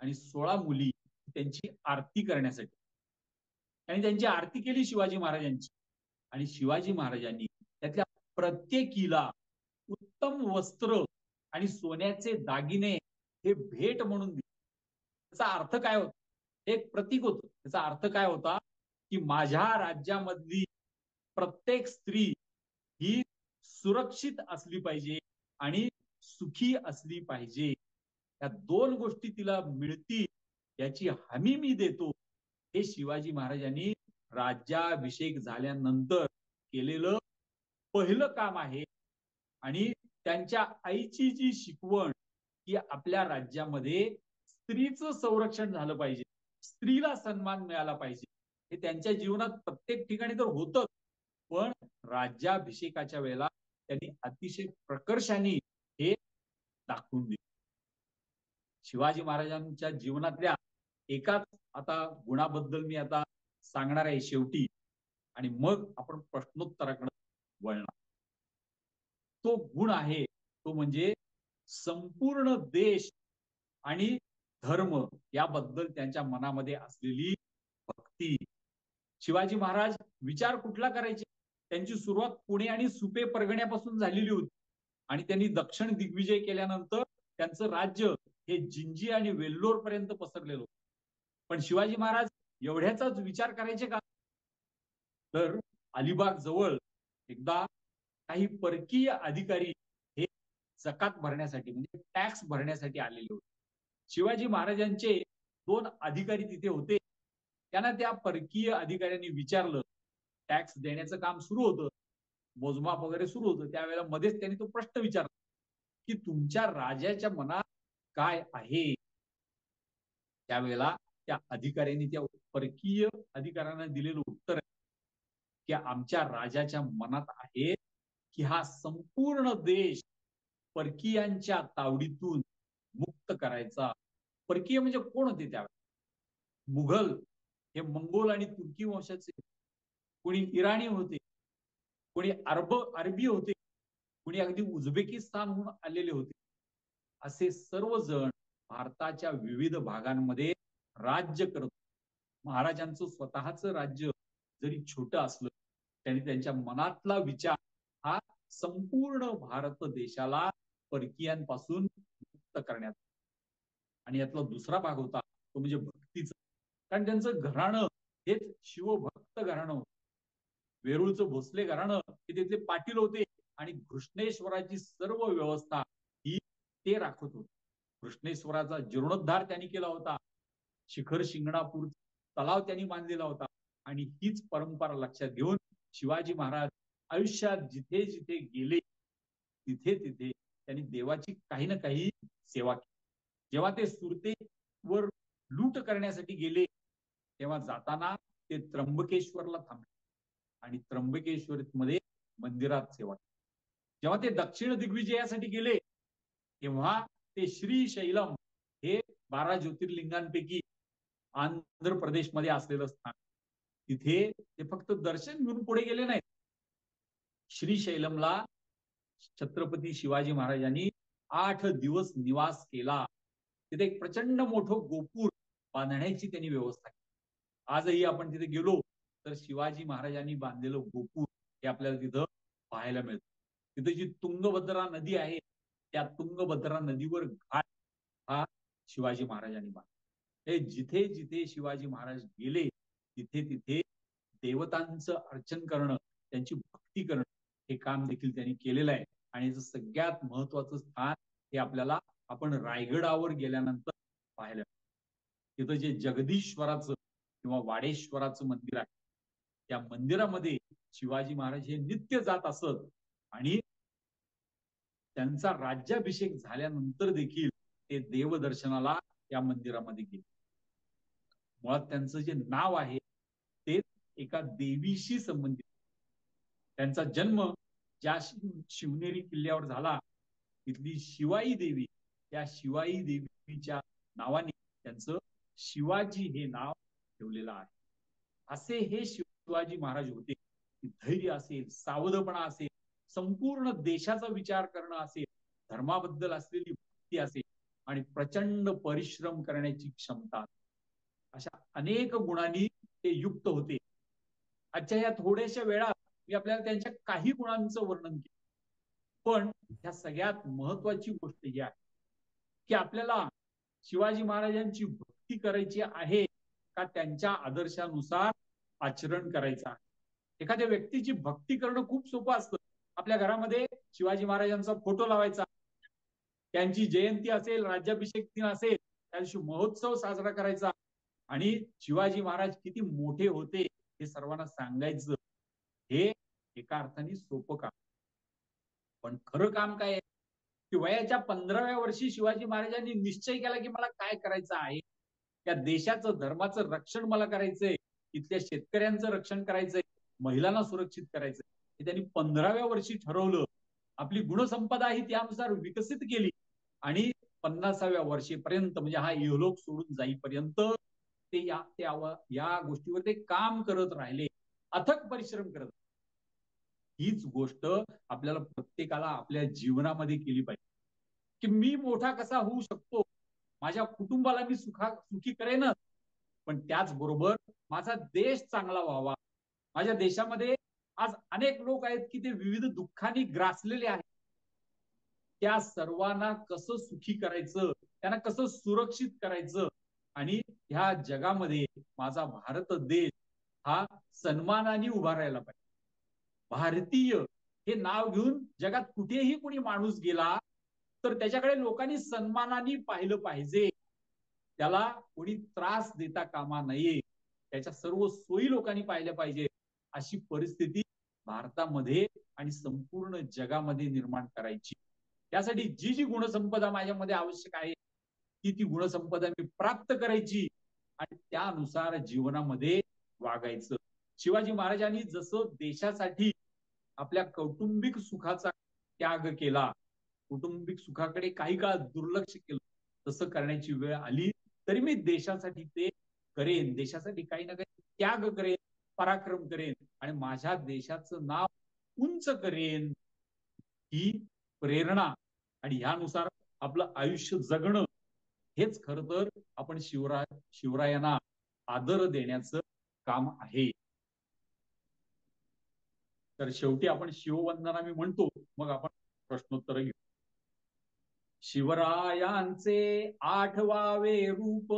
आणि 16 मुली त्यांची आरती करण्यासाठी आणि त्यांची आरती केली शिवाजी महाराजांची. आणि शिवाजी महाराजांनी त्यातल्या प्रत्येकीला उत्तम वस्त्र आणि सोन्याचे दागिने हे भेट म्हणून दिले. त्याचा अर्थ काय होता? एक प्रतीक होतं. त्याचा अर्थ काय होता की माझ्या राज्यामधली प्रत्येक स्त्री ही सुरक्षित असली पाहिजे आणि सुखी असली पाहिजे. या दोन गोष्टी तिला मिळतील याची हमी मी देतो. हे शिवाजी महाराजांनी राज्याभिषेक झाल्यानंतर केलेलं पहिलं काम आहे. आणि त्यांच्या आईची जी शिकवण की आपल्या राज्यामध्ये स्त्रीचं संरक्षण झालं पाहिजे, स्त्रीला सन्मान मिळाला पाहिजे, हे त्यांच्या जीवनात प्रत्येक ठिकाणी तर होतच, पण राज्याभिषेकाच्या वेळेला त्यांनी अतिशय प्रकर्षाने हे दाखवून दिले. शिवाजी महाराजांच्या जीवनातल्या एकाच आता गुणाबद्दल मी आता सांगणार आहे शेवटी आणि मग आपण प्रश्नोत्तराकडे वळणार. तो गुण आहे तो म्हणजे संपूर्ण देश आणि धर्म याबद्दल त्यांच्या मनामध्ये असलेली भक्ती. शिवाजी महाराज विचार कुठला करायचे? त्यांची सुरुवात पुणे आणि सुपे परगण्यापासून झालेली होती आणि त्यांनी दक्षिण दिग्विजय केल्यानंतर त्यांचं राज्य हे जिंजी आणि वेल्लोर पर्यंत पसरलेलं होतं. पण शिवाजी महाराज एवढ्याचाच विचार करायचे का? तर अलिबाग जवळ एकदा काही परकीय अधिकारी हे जकात भरण्यासाठी म्हणजे टॅक्स भरण्यासाठी आलेले होते. शिवाजी महाराजांचे 2 अधिकारी तिथे होते. त्यांना त्या परकीय अधिकाऱ्यांनी विचारलं, टॅक्स देण्याचं काम सुरू होतं, मोजमाप वगैरे सुरू होतं. त्यावेळेला मध्येच त्यांनी तो प्रश्न विचारला, की तुमच्या राजाच्या मनात काय आहे? त्यावेळेला त्या अधिकाऱ्यांनी त्या परकीय अधिकाऱ्यांना दिलेलं उत्तर आहे, की आमच्या राजाच्या मनात आहे की हा संपूर्ण देश परकीयांच्या तावडीतून मुक्त करायचा. परकीय म्हणजे कोण होते त्यावेळेला? मुघल हे मंगोल आणि तुर्की वंशाचे, कोणी इराणी होते, कोणी अरबी होते, कोणी अगदी उझबेकिस्तानहून आलेले होते. असे सर्वजण भारताच्या विविध भागांमध्ये राज्य करत. महाराजांचं स्वतःचं राज्य जरी छोटं असलं तरी त्यांच्या मनातला विचार हा संपूर्ण भारत देशाला परकीयांपासून मुक्त करण्यात. आणि यातला दुसरा भाग होता तो म्हणजे भक्तीचा. कारण त्यांचं घराणं हेच शिवभक्त घराणं होतं. वेरूळचं भोसले घराणं हे तिथले पाटील होते आणि घृष्णेश्वराची सर्व व्यवस्था ही ते राखत होते. घृष्णेश्वराचा जीर्णोद्धार त्यांनी केला होता. शिखर शिंगणापूर तलाव त्यांनी बांधलेला होता आणि हीच परंपरा लक्षात घेऊन शिवाजी महाराज आयुष्यात जिथे जिथे गेले तिथे तिथे त्यांनी देवाची काही ना काही सेवा केली. जेव्हा ते सुरतेवर लूट करण्यासाठी गेले तेव्हा जाताना ते त्र्यंबकेश्वरला थांबले आणि त्र्यंबकेश्वर मध्ये मंदिरात सेवा केली. जेव्हा ते दक्षिण दिग्विजयासाठी गेले तेव्हा ते श्रीशैलम हे 12 ज्योतिर्लिंगांपैकी आंध्र प्रदेशमध्ये असलेलं स्थान, तिथे ते फक्त दर्शन घेऊन पुढे गेले नाहीत. श्रीशैलमला छत्रपती शिवाजी महाराजांनी 8 दिवस निवास केला. तिथे एक प्रचंड मोठं गोपूर बांधण्याची त्यांनी व्यवस्था केली. आजही आपण तिथे गेलो तर शिवाजी महाराजांनी बांधलेलं गोपूर हे आपल्याला तिथं पाहायला मिळतं. तिथे जी तुंगभद्रा नदी आहे त्या तुंगभद्रा नदीवर घाट हा शिवाजी महाराजांनी बांधला. हे जिथे जिथे शिवाजी महाराज गेले तिथे तिथे देवतांचं अर्चन करणं, त्यांची भक्ती करणं हे काम देखील त्यांनी केलेलं आहे. आणि सगळ्यात महत्वाचं स्थान हे आपल्याला आपण रायगडावर गेल्यानंतर पाहायला. तिथं जे जगदीश्वराचं किंवा वाडेश्वराचं मंदिर आहे त्या मंदिरामध्ये शिवाजी महाराज हे नित्य जात असत आणि त्यांचा राज्याभिषेक झाल्यानंतर देखील ते देवदर्शनाला या मंदिरामध्ये गेले. मुळात त्यांचं जे नाव आहे ते एका देवीशी संबंधित. त्यांचा जन्म ज्या शिवनेरी किल्ल्यावर झाला तिथली शिवाई देवी, त्या शिवाई देवीच्या नावाने त्यांचं शिवाजी हे नाव ठेवलेलं आहे. असे हे शिवाजी महाराज होते. धैर्य असेल, सावधपणा असेल, संपूर्ण देशाचा विचार करणं असेल, धर्माबद्दल असलेली भक्ती असेल आणि प्रचंड परिश्रम करण्याची क्षमता, अशा अनेक गुणांनी ते युक्त होते. आजच्या या थोड्याशा वेळात मी आपल्याला त्यांच्या काही गुणांचं वर्णन केलं. पण ह्या सगळ्यात महत्वाची गोष्ट ही आहे की आपल्याला शिवाजी महाराजांची भक्ती करायची आहे का त्यांच्या आदर्शानुसार आचरण करायचं आहे. एखाद्या व्यक्तीची भक्ती करणं खूप सोपं असतं. आपल्या घरामध्ये शिवाजी महाराजांचा फोटो लावायचा, त्यांची जयंती असेल, राज्याभिषेक दिन असेल, त्या दिवशी महोत्सव साजरा करायचा आणि शिवाजी महाराज किती मोठे होते हे सर्वांना सांगायचं. हे एका अर्थाने सोपं काम. पण खरं काम काय आहे की वयाच्या 15व्या वर्षी शिवाजी महाराजांनी निश्चय केला की मला काय करायचं आहे, त्या देशाचं धर्माचं रक्षण मला करायचंय, इथल्या शेतकऱ्यांचं रक्षण करायचंय, महिलांना सुरक्षित करायचंय. हे त्यांनी 15व्या वर्षी ठरवलं. आपली गुणसंपदा ही त्यानुसार विकसित केली आणि 50व्या वर्षीपर्यंत म्हणजे हा इहलोक सोडून जाईपर्यंत ते या गोष्टीवर ते काम करत राहिले, अथक परिश्रम करत. हीच गोष्ट आपल्याला प्रत्येकाला आपल्या जीवनामध्ये केली पाहिजे की मी मोठा कसा होऊ शकतो माझ्या कुटुंबाला मी सुखी करेनच, पण त्याचबरोबर माझा देश चांगला व्हावा. माझ्या देशामध्ये आज अनेक लोक आहेत की ते विविध दुःखांनी ग्रासलेले आहेत. त्या सर्वांना कसं सुखी करायचं, त्यांना कसं सुरक्षित करायचं आणि ह्या जगामध्ये माझा भारत देश हा सन्मानाने उभा राहायला पाहिजे. भारतीय हे नाव घेऊन जगात कुठेही कोणी माणूस गेला तर त्याच्याकडे लोकांनी सन्मानाने पाहिलं पाहिजे. त्याला कोणी त्रास देता कामा नये, त्याच्या सर्व सोयी लोकांनी पाहिल्या पाहिजे. अशी परिस्थिती भारतामध्ये आणि संपूर्ण जगामध्ये निर्माण करायची. त्यासाठी जी जी गुणसंपदा माझ्यामध्ये आवश्यक आहे ती गुणसंपदा मी प्राप्त करायची आणि त्यानुसार जीवनामध्ये वागायचं. शिवाजी महाराजांनी जसं देशासाठी आपल्या कौटुंबिक सुखाचा त्याग केला, कौटुंबिक सुखाकडे काही काळ दुर्लक्ष केलं, तसं करण्याची वेळ आली तरी मी देशासाठी ते करेन, देशासाठी काही ना काही त्याग करेन, पराक्रम करेन आणि माझ्या देशाचं नाव उंच करेन. ही प्रेरणा आणि ह्यानुसार आपलं आयुष्य जगणं हेच खरं तर आपण शिवरायांना आदर देण्याचं काम आहे. तर शेवटी आपण शिववंदना मी म्हणतो, मग आपण प्रश्नोत्तर घेऊ. शिवरायांचे आठवावे रूप,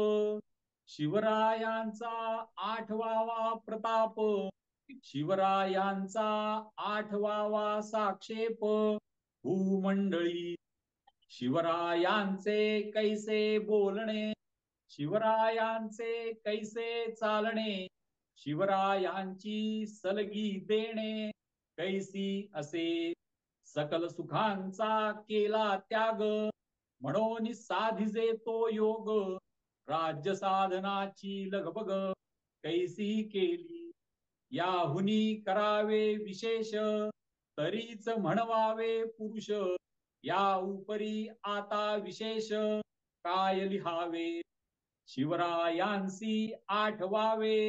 शिवरायांचा आठवावा प्रताप, शिवरायांचा आठवावा साक्षेप, भूमंडळी शिवरायांचे कैसे बोलणे, शिवरायांचे कैसे चालणे, शिवरायांची सलगी देणे कैसी असे, सकल सुखांचा केला त्याग, म्हणून साधिजे तो योग, राज्य साधनाची लगबग कैसी केली, याहुनी करावे विशेष, तरीच म्हणवावे पुरुष, या उपरी आता विशेष काय लिहावे, शिवरायांसी आठवावे,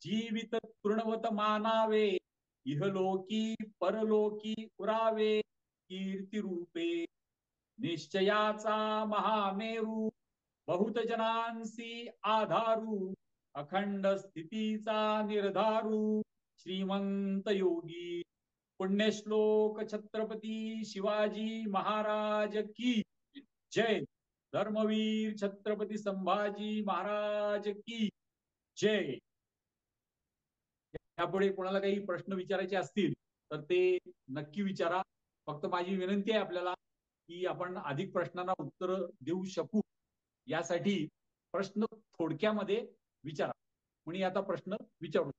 जीवित तृणवत मानावे, इहलोकी परलोकी उरावे कीर्ती रूपे, निश्चयाचा महामेरू, बहुत जनांसी आधारू, अखंड स्थितीचा निर्धारू, श्रीमंत योगी, पुण्यश्लोक छत्रपती शिवाजी महाराज की जय. धर्मवीर छत्रपती संभाजी महाराज की जय. यापुढे कोणाला काही प्रश्न विचारायचे असतील तर ते नक्की विचारा. फक्त माझी विनंती आहे आपल्याला की आपण अधिक प्रश्नांना उत्तर देऊ शकू, यासाठी प्रश्न थोडक्यामध्ये विचारा. कोणी आता प्रश्न विचारू.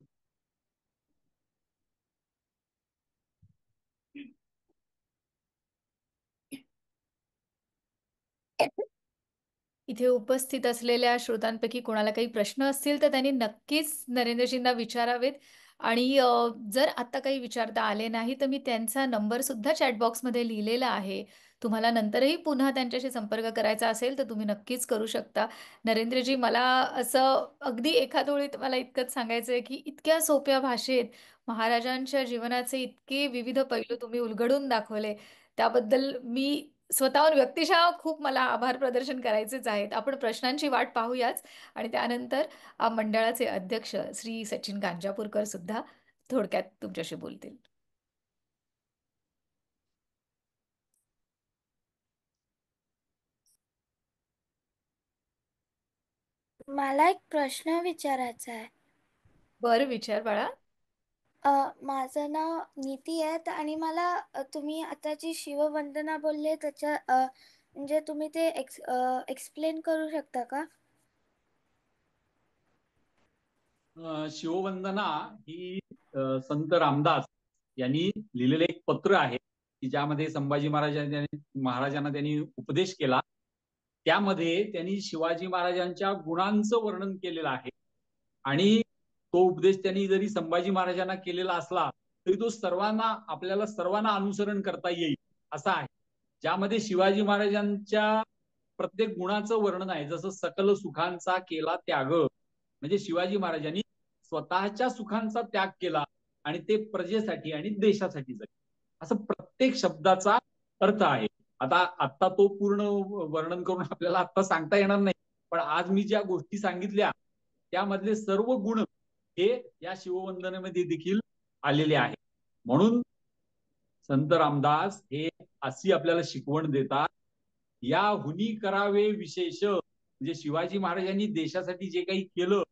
इथे उपस्थित असलेल्या श्रोतांपैकी कोणाला काही प्रश्न असतील तर त्यांनी नक्कीच नरेंद्रजींना विचारावेत. आणि जर आता काही विचारता आले नाही तर मी त्यांचा नंबर सुद्धा चॅटबॉक्समध्ये लिहिलेला आहे. तुम्हाला नंतरही पुन्हा त्यांच्याशी संपर्क करायचा असेल तर तुम्ही नक्कीच करू शकता. नरेंद्रजी, मला असं अगदी एका ओळीत मला इतकंच सांगायचं आहे की इतक्या सोप्या भाषेत महाराजांच्या जीवनाचे इतके विविध पैलू तुम्ही उलगडून दाखवले, त्याबद्दल मी स्वतःहून व्यक्तिशः खूप मला आभार प्रदर्शन करायचेच आहेत. आपण प्रश्नांची वाट पाहूयाच आणि त्यानंतर मंडळाचे अध्यक्ष श्री सचिन गांजापूरकर सुद्धा थोडक्यात तुमच्याशी बोलतील. मला एक प्रश्न विचारायचा आहे. बरं, विचार बाळा. माझं नाव नीती आहे आणि मला तुम्ही आता जी शिववंदना बोलले त्याच्या म्हणजे तुम्ही ते एक्सप्लेन करू शकता का? शिववंदना ही संत रामदास यांनी लिहिलेलं एक पत्र आहे की ज्यामध्ये संभाजी महाराजांना त्यांनी उपदेश केला. त्यामध्ये त्यांनी शिवाजी महाराजांच्या गुणांचं वर्णन केलेलं आहे आणि तो उपदेश त्यांनी जरी संभाजी महाराजांना केलेला असला तरी तो आपल्याला सर्वांना अनुसरण करता येईल असा आहे. ज्यामध्ये शिवाजी महाराजांच्या प्रत्येक गुणाचं वर्णन आहे. जसं सकल सुखांचा केला त्याग, म्हणजे शिवाजी महाराजांनी स्वतःच्या सुखांचा त्याग केला आणि ते प्रजेसाठी आणि देशासाठी जगले, असं प्रत्येक शब्दाचा अर्थ आहे. आता तो पूर्ण वर्णन करून आपल्याला आता सांगता येणार नाही, पण आज मी ज्या गोष्टी सांगितल्या त्यामधले सर्व गुण हे या शिववंदनेमध्ये देखील आलेले आहेत. म्हणून संत रामदास हे अशी आपल्याला शिकवण देतात, या हुनी करावे विशेष, म्हणजे शिवाजी महाराजांनी देशासाठी जे काही केलं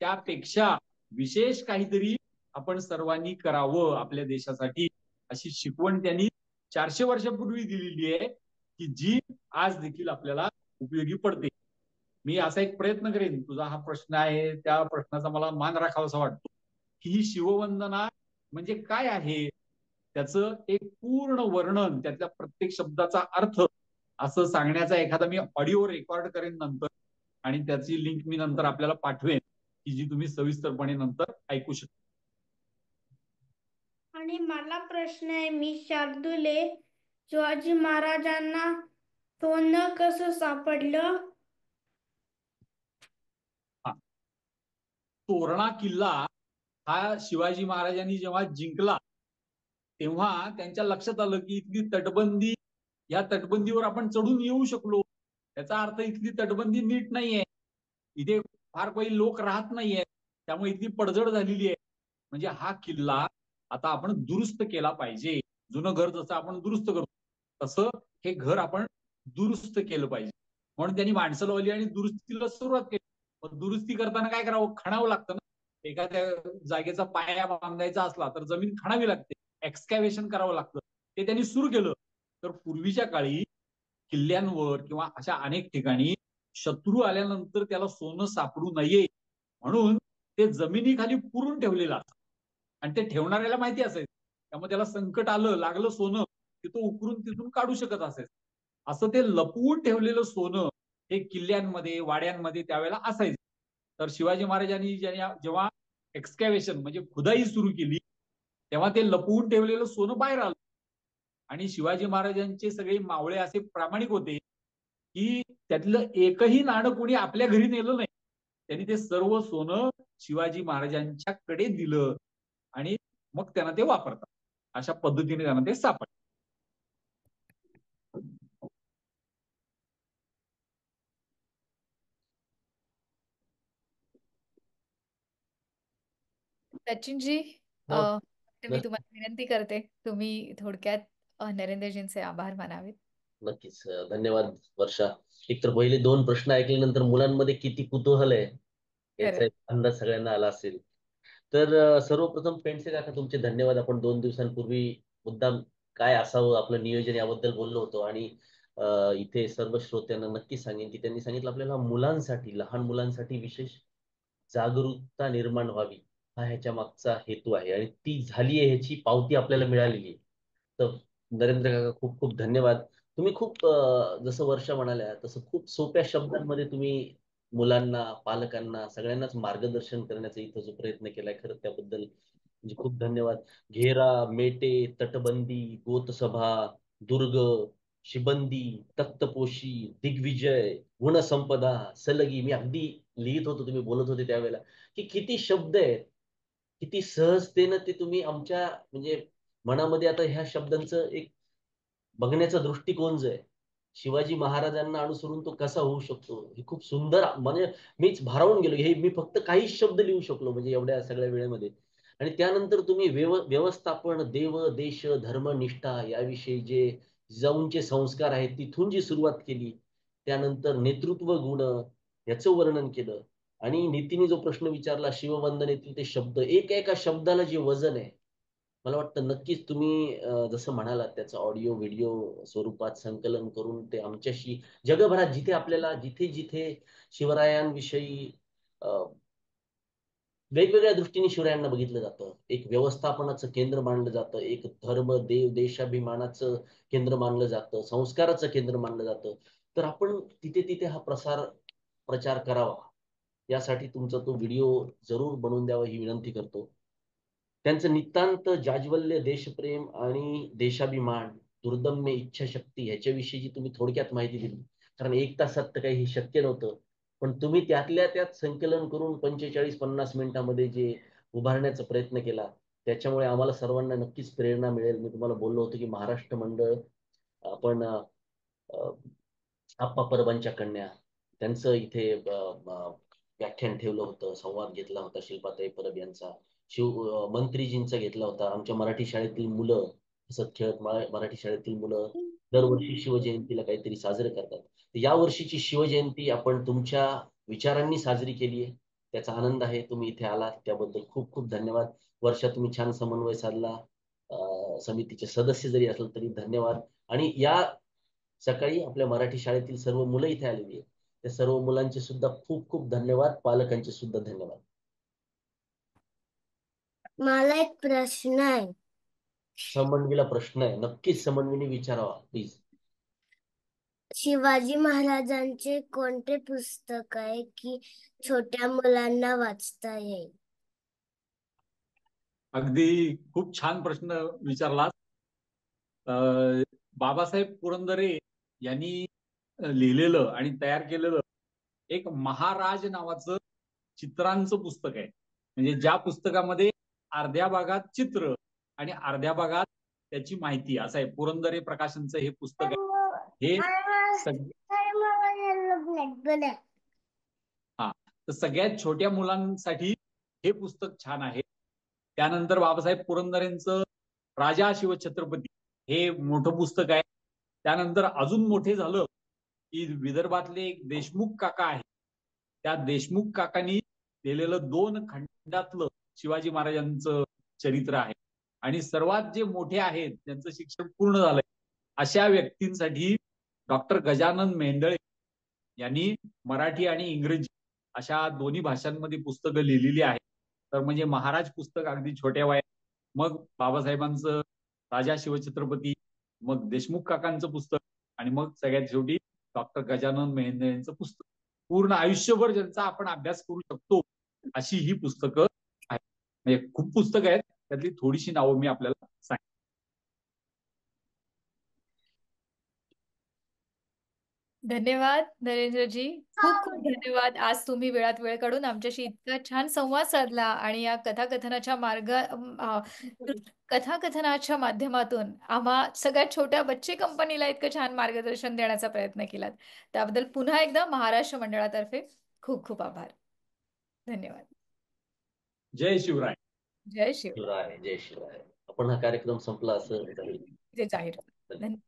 त्यापेक्षा विशेष काहीतरी आपण सर्वांनी करावं आपल्या देशासाठी, अशी शिकवण त्यांनी 400 वर्षापूर्वी दिलेली आहे, की जी आज देखील आपल्याला उपयोगी पडते. मी असा एक प्रयत्न करेन, तुझा हा प्रश्न आहे त्या प्रश्नाचा मला मान राखावासा वाटतो, की ही शिववंदना म्हणजे काय आहे, त्याचं एक पूर्ण वर्णन, त्यातल्या प्रत्येक शब्दाचा अर्थ असं सांगण्याचा एखादा मी ऑडिओ रेकॉर्ड करेन नंतर, आणि त्याची लिंक मी नंतर आपल्याला पाठवेन, की जी तुम्ही सविस्तरपणे नंतर ऐकू शकता. आणि मला प्रश्न आहे, मी शार्दुले, शिवाजी महाराजांना सोनं कसं सापडलं? तोरणा किल्ला हा शिवाजी महाराजांनी जेव्हा जिंकला तेव्हा त्यांच्या लक्षात आलं की इथली तटबंदी, या तटबंदीवर आपण चढून येऊ शकलो, याचा अर्थ इथली तटबंदी नीट नाहीये, इथे फार काही लोक राहत नाहीये, त्यामुळे इथली पडझड झालेली आहे. म्हणजे हा किल्ला आता आपण दुरुस्त केला पाहिजे. जुनं घर जसं आपण दुरुस्त करतो तसं हे घर आपण दुरुस्त केलं पाहिजे. म्हणून त्यांनी माणसं लावली आणि दुरुस्तीला सुरुवात केली. पण दुरुस्ती करताना काय करावं, खणावं लागतं ना. एखाद्या जागेचा पाया बांधायचा असला तर जमीन खणावी लागते, एक्सकॅव्हेशन करावं लागतं. ते त्यांनी सुरू केलं. तर पूर्वीच्या काळी किल्ल्यांवर किंवा अशा अनेक ठिकाणी शत्रू आल्यानंतर त्याला सोनं सापडू नये म्हणून ते जमिनीखाली पुरून ठेवलेलं असतं, आणि ते ठेवणाऱ्याला माहिती असायचं, त्यामुळे त्याला संकट आलं, लागलं सोनं की तो उकरून तिथून काढू शकत असायचं. असं ते लपवून ठेवलेलं सोनं हे किल्ल्यांमध्ये, वाड्यांमध्ये त्यावेळेला असायचं. तर शिवाजी महाराजांनी जेव्हा एक्सकॅव्हेशन म्हणजे खुदाई सुरू केली तेव्हा ते लपवून ठेवलेलं सोनं बाहेर आलं. आणि शिवाजी महाराजांचे सगळे मावळे असे प्रामाणिक होते की त्यातलं एकही नाणं कोणी आपल्या घरी नेलं नाही. त्यांनी ते सर्व सोनं शिवाजी महाराजांच्याकडे दिलं आणि मग त्यांना ते वापरतात. अशा पद्धतीने त्यांना ते सापडलं. सचिनजी, हो, मी तुम्हाला विनंती करते, तुम्ही थोडक्यात नरेंद्रजींचे आभार मानावेत. नक्कीच. धन्यवाद वर्षा. एक तर पहिले 2 प्रश्न ऐकल्यानंतर मुलांमध्ये किती कुतूहल आहे याचा खरंय. एक अंदाज सगळ्यांना आला असेल. तर सर्वप्रथम पेंडसे काका तुमचे धन्यवाद. आपण 2 दिवसांपूर्वी मुद्दाम काय असावं आपलं नियोजन याबद्दल बोललो होतो, आणि इथे सर्व श्रोत्यांना नक्कीच सांगेन की त्यांनी सांगितलं आपल्याला मुलांसाठी, लहान मुलांसाठी विशेष जागरूकता निर्माण व्हावी, हा ह्याच्या मागचा हेतू आहे, आणि ती झाली आहे, ह्याची पावती आपल्याला मिळालेली आहे. तर नरेंद्र काका खूप खूप धन्यवाद. तुम्ही खूप जसं वर्षा म्हणाल्या तसं खूप सोप्या शब्दांमध्ये तुम्ही मुलांना, पालकांना, सगळ्यांनाच मार्गदर्शन करण्याचा इथं जो प्रयत्न केलाय, खरं त्याबद्दल म्हणजे खूप धन्यवाद. घेरा, मेटे, तटबंदी, गोतसभा, दुर्ग, शिबंदी, तख्तपोशी, दिग्विजय, गुणसंपदा, सलगी, मी अगदी लिहित होतो, तुम्ही बोलत होते त्यावेळेला, की किती शब्द आहेत, किती सहजतेनं ते तुम्ही आमच्या म्हणजे मनामध्ये आता ह्या शब्दांचं एक बघण्याचा दृष्टिकोन जो आहे, शिवाजी महाराजांना अनुसरून तो कसा होऊ शकतो, हे खूप सुंदर, म्हणजे मीच भारावून गेलो. हे मी फक्त काहीच शब्द लिहू शकलो म्हणजे एवढ्या सगळ्या वेळेमध्ये. आणि त्यानंतर तुम्ही व्यवस्थापन, देव, देश, धर्म, निष्ठा याविषयी जे जिजाऊंचे संस्कार आहेत तिथून जी सुरुवात केली, त्यानंतर नेतृत्व गुण याचं वर्णन केलं, आणि नीतीने जो प्रश्न विचारला शिववंदनेतील ते शब्द, एका शब्दाला जे वजन आहे, मला वाटतं नक्कीच तुम्ही जसं म्हणालात त्याचं ऑडिओ व्हिडिओ स्वरूपात संकलन करून ते आमच्याशी, जगभरात जिथे आपल्याला जिथे जिथे शिवरायांविषयी वेगवेगळ्या दृष्टीने शिवरायांना बघितलं जातं, एक व्यवस्थापनाचं केंद्र मानलं जातं, एक धर्म, देव, देशाभिमानाचं केंद्र मानलं जातं, संस्काराचं केंद्र मानलं जातं, तर आपण तिथे तिथे हा प्रचार करावा, यासाठी तुमचा तो व्हिडिओ जरूर बनवून द्यावा ही विनंती करतो. त्यांचं नितांत जाज्वल्य देशप्रेम आणि देशाभिमान, दुर्दम्य इच्छाशक्ती ह्याच्याविषयी जी तुम्ही थोडक्यात माहिती दिली, कारण 1 तासात तर काही हे शक्य नव्हतं, पण तुम्ही त्यातल्या त्यात संकलन करून 45-50 मिनिटांमध्ये जे उभारण्याचा प्रयत्न केला, त्याच्यामुळे आम्हाला सर्वांना नक्कीच प्रेरणा मिळेल. मी तुम्हाला बोललो होतो की महाराष्ट्र मंडळ आपण आप्पा परबांच्या कन्या त्यांचं इथे व्याख्यान ठेवलं होतं, संवाद घेतला होता शिल्पाताई परब यांचा. मंत्रीजींचा घेतला होता. आमच्या मराठी शाळेतील मुलं हसत खेळत मराठी शाळेतील मुलं दरवर्षी शिवजयंतीला काहीतरी साजरे करतात. या वर्षीची शिवजयंती आपण तुमच्या विचारांनी साजरी केली आहे. त्याचा आनंद आहे. तुम्ही इथे आलात त्याबद्दल खूप खूप धन्यवाद. वर्षा तुम्ही छान समन्वय साधला. समितीचे सदस्य जरी असलं तरी धन्यवाद. आणि या सकाळी आपल्या मराठी शाळेतील सर्व मुलं इथे आलेली आहेत. त्या सर्व मुलांचे सुद्धा खूप खूप धन्यवाद. पालकांचे सुद्धा धन्यवाद. मला एक प्रश्न आहे. समन्वीला प्रश्न आहे. नक्कीच समन्वीने विचारावा प्लीज. शिवाजी महाराजांचे कोणते पुस्तक आहे की छोट्या मुलांना वाचता येईल? अगदी खूप छान प्रश्न विचारलात. बाबासाहेब पुरंदरे यांनी लिहिलेलं आणि तयार केलेलं एक महाराज नावाचं चित्रांचं पुस्तक आहे. म्हणजे ज्या पुस्तकामध्ये अर्ध्या भागात चित्र आणि अर्ध्या भागात त्याची माहिती असं आहे. पुरंदरे प्रकाशनचं हे पुस्तक आहे. हे तर सगळ्यात छोट्या मुलांसाठी हे पुस्तक छान आहे. त्यानंतर बाबासाहेब पुरंदरेंचं राजा शिवछत्रपती हे मोठं पुस्तक आहे. त्यानंतर अजून मोठे झालं की विदर्भातले एक देशमुख काका आहे. त्या देशमुख काकांनी लिहिलेलं 2 खंडातलं शिवाजी महाराजांचं चरित्र आहे. आणि सर्वात जे मोठे आहेत ज्यांचं शिक्षण पूर्ण झालंय अशा व्यक्तींसाठी डॉक्टर गजानन मेंदळे यांनी मराठी आणि इंग्रजी अशा दोन्ही भाषांमध्ये पुस्तकं लिहिलेली आहेत. तर म्हणजे महाराज पुस्तक अगदी छोट्या वयात, मग बाबासाहेबांचं राजा शिवछत्रपती, मग देशमुख काकांचं पुस्तक आणि मग सगळ्यात शेवटी डॉक्टर गजानन मेहेंद्रे यांचं पुस्तक. पूर्ण आयुष्यभर ज्यांचा आपण अभ्यास करू शकतो अशी ही पुस्तकं आहेत. म्हणजे खूप पुस्तकं आहेत. त्यातली थोडीशी नावं मी आपल्याला सांगेन. धन्यवाद नरेंद्रजी. खूप खूप धन्यवाद. आज तुम्ही वेळात वेळ काढून आमच्याशी इतका छान संवाद साधला आणि या कथाकथनाच्या माध्यमातून आम्हा सगळ्यात छोट्या बच्चे कंपनीला इतकं छान मार्गदर्शन देण्याचा प्रयत्न केलात. त्याबद्दल पुन्हा एकदा महाराष्ट्र मंडळातर्फे खूप खूप आभार. धन्यवाद. जय शिवराय. जय शिवराय. शिवराय, जय शिवराय. आपण हा कार्यक्रम संपला असं जाहीर. जे जाहीर. धन्यवाद.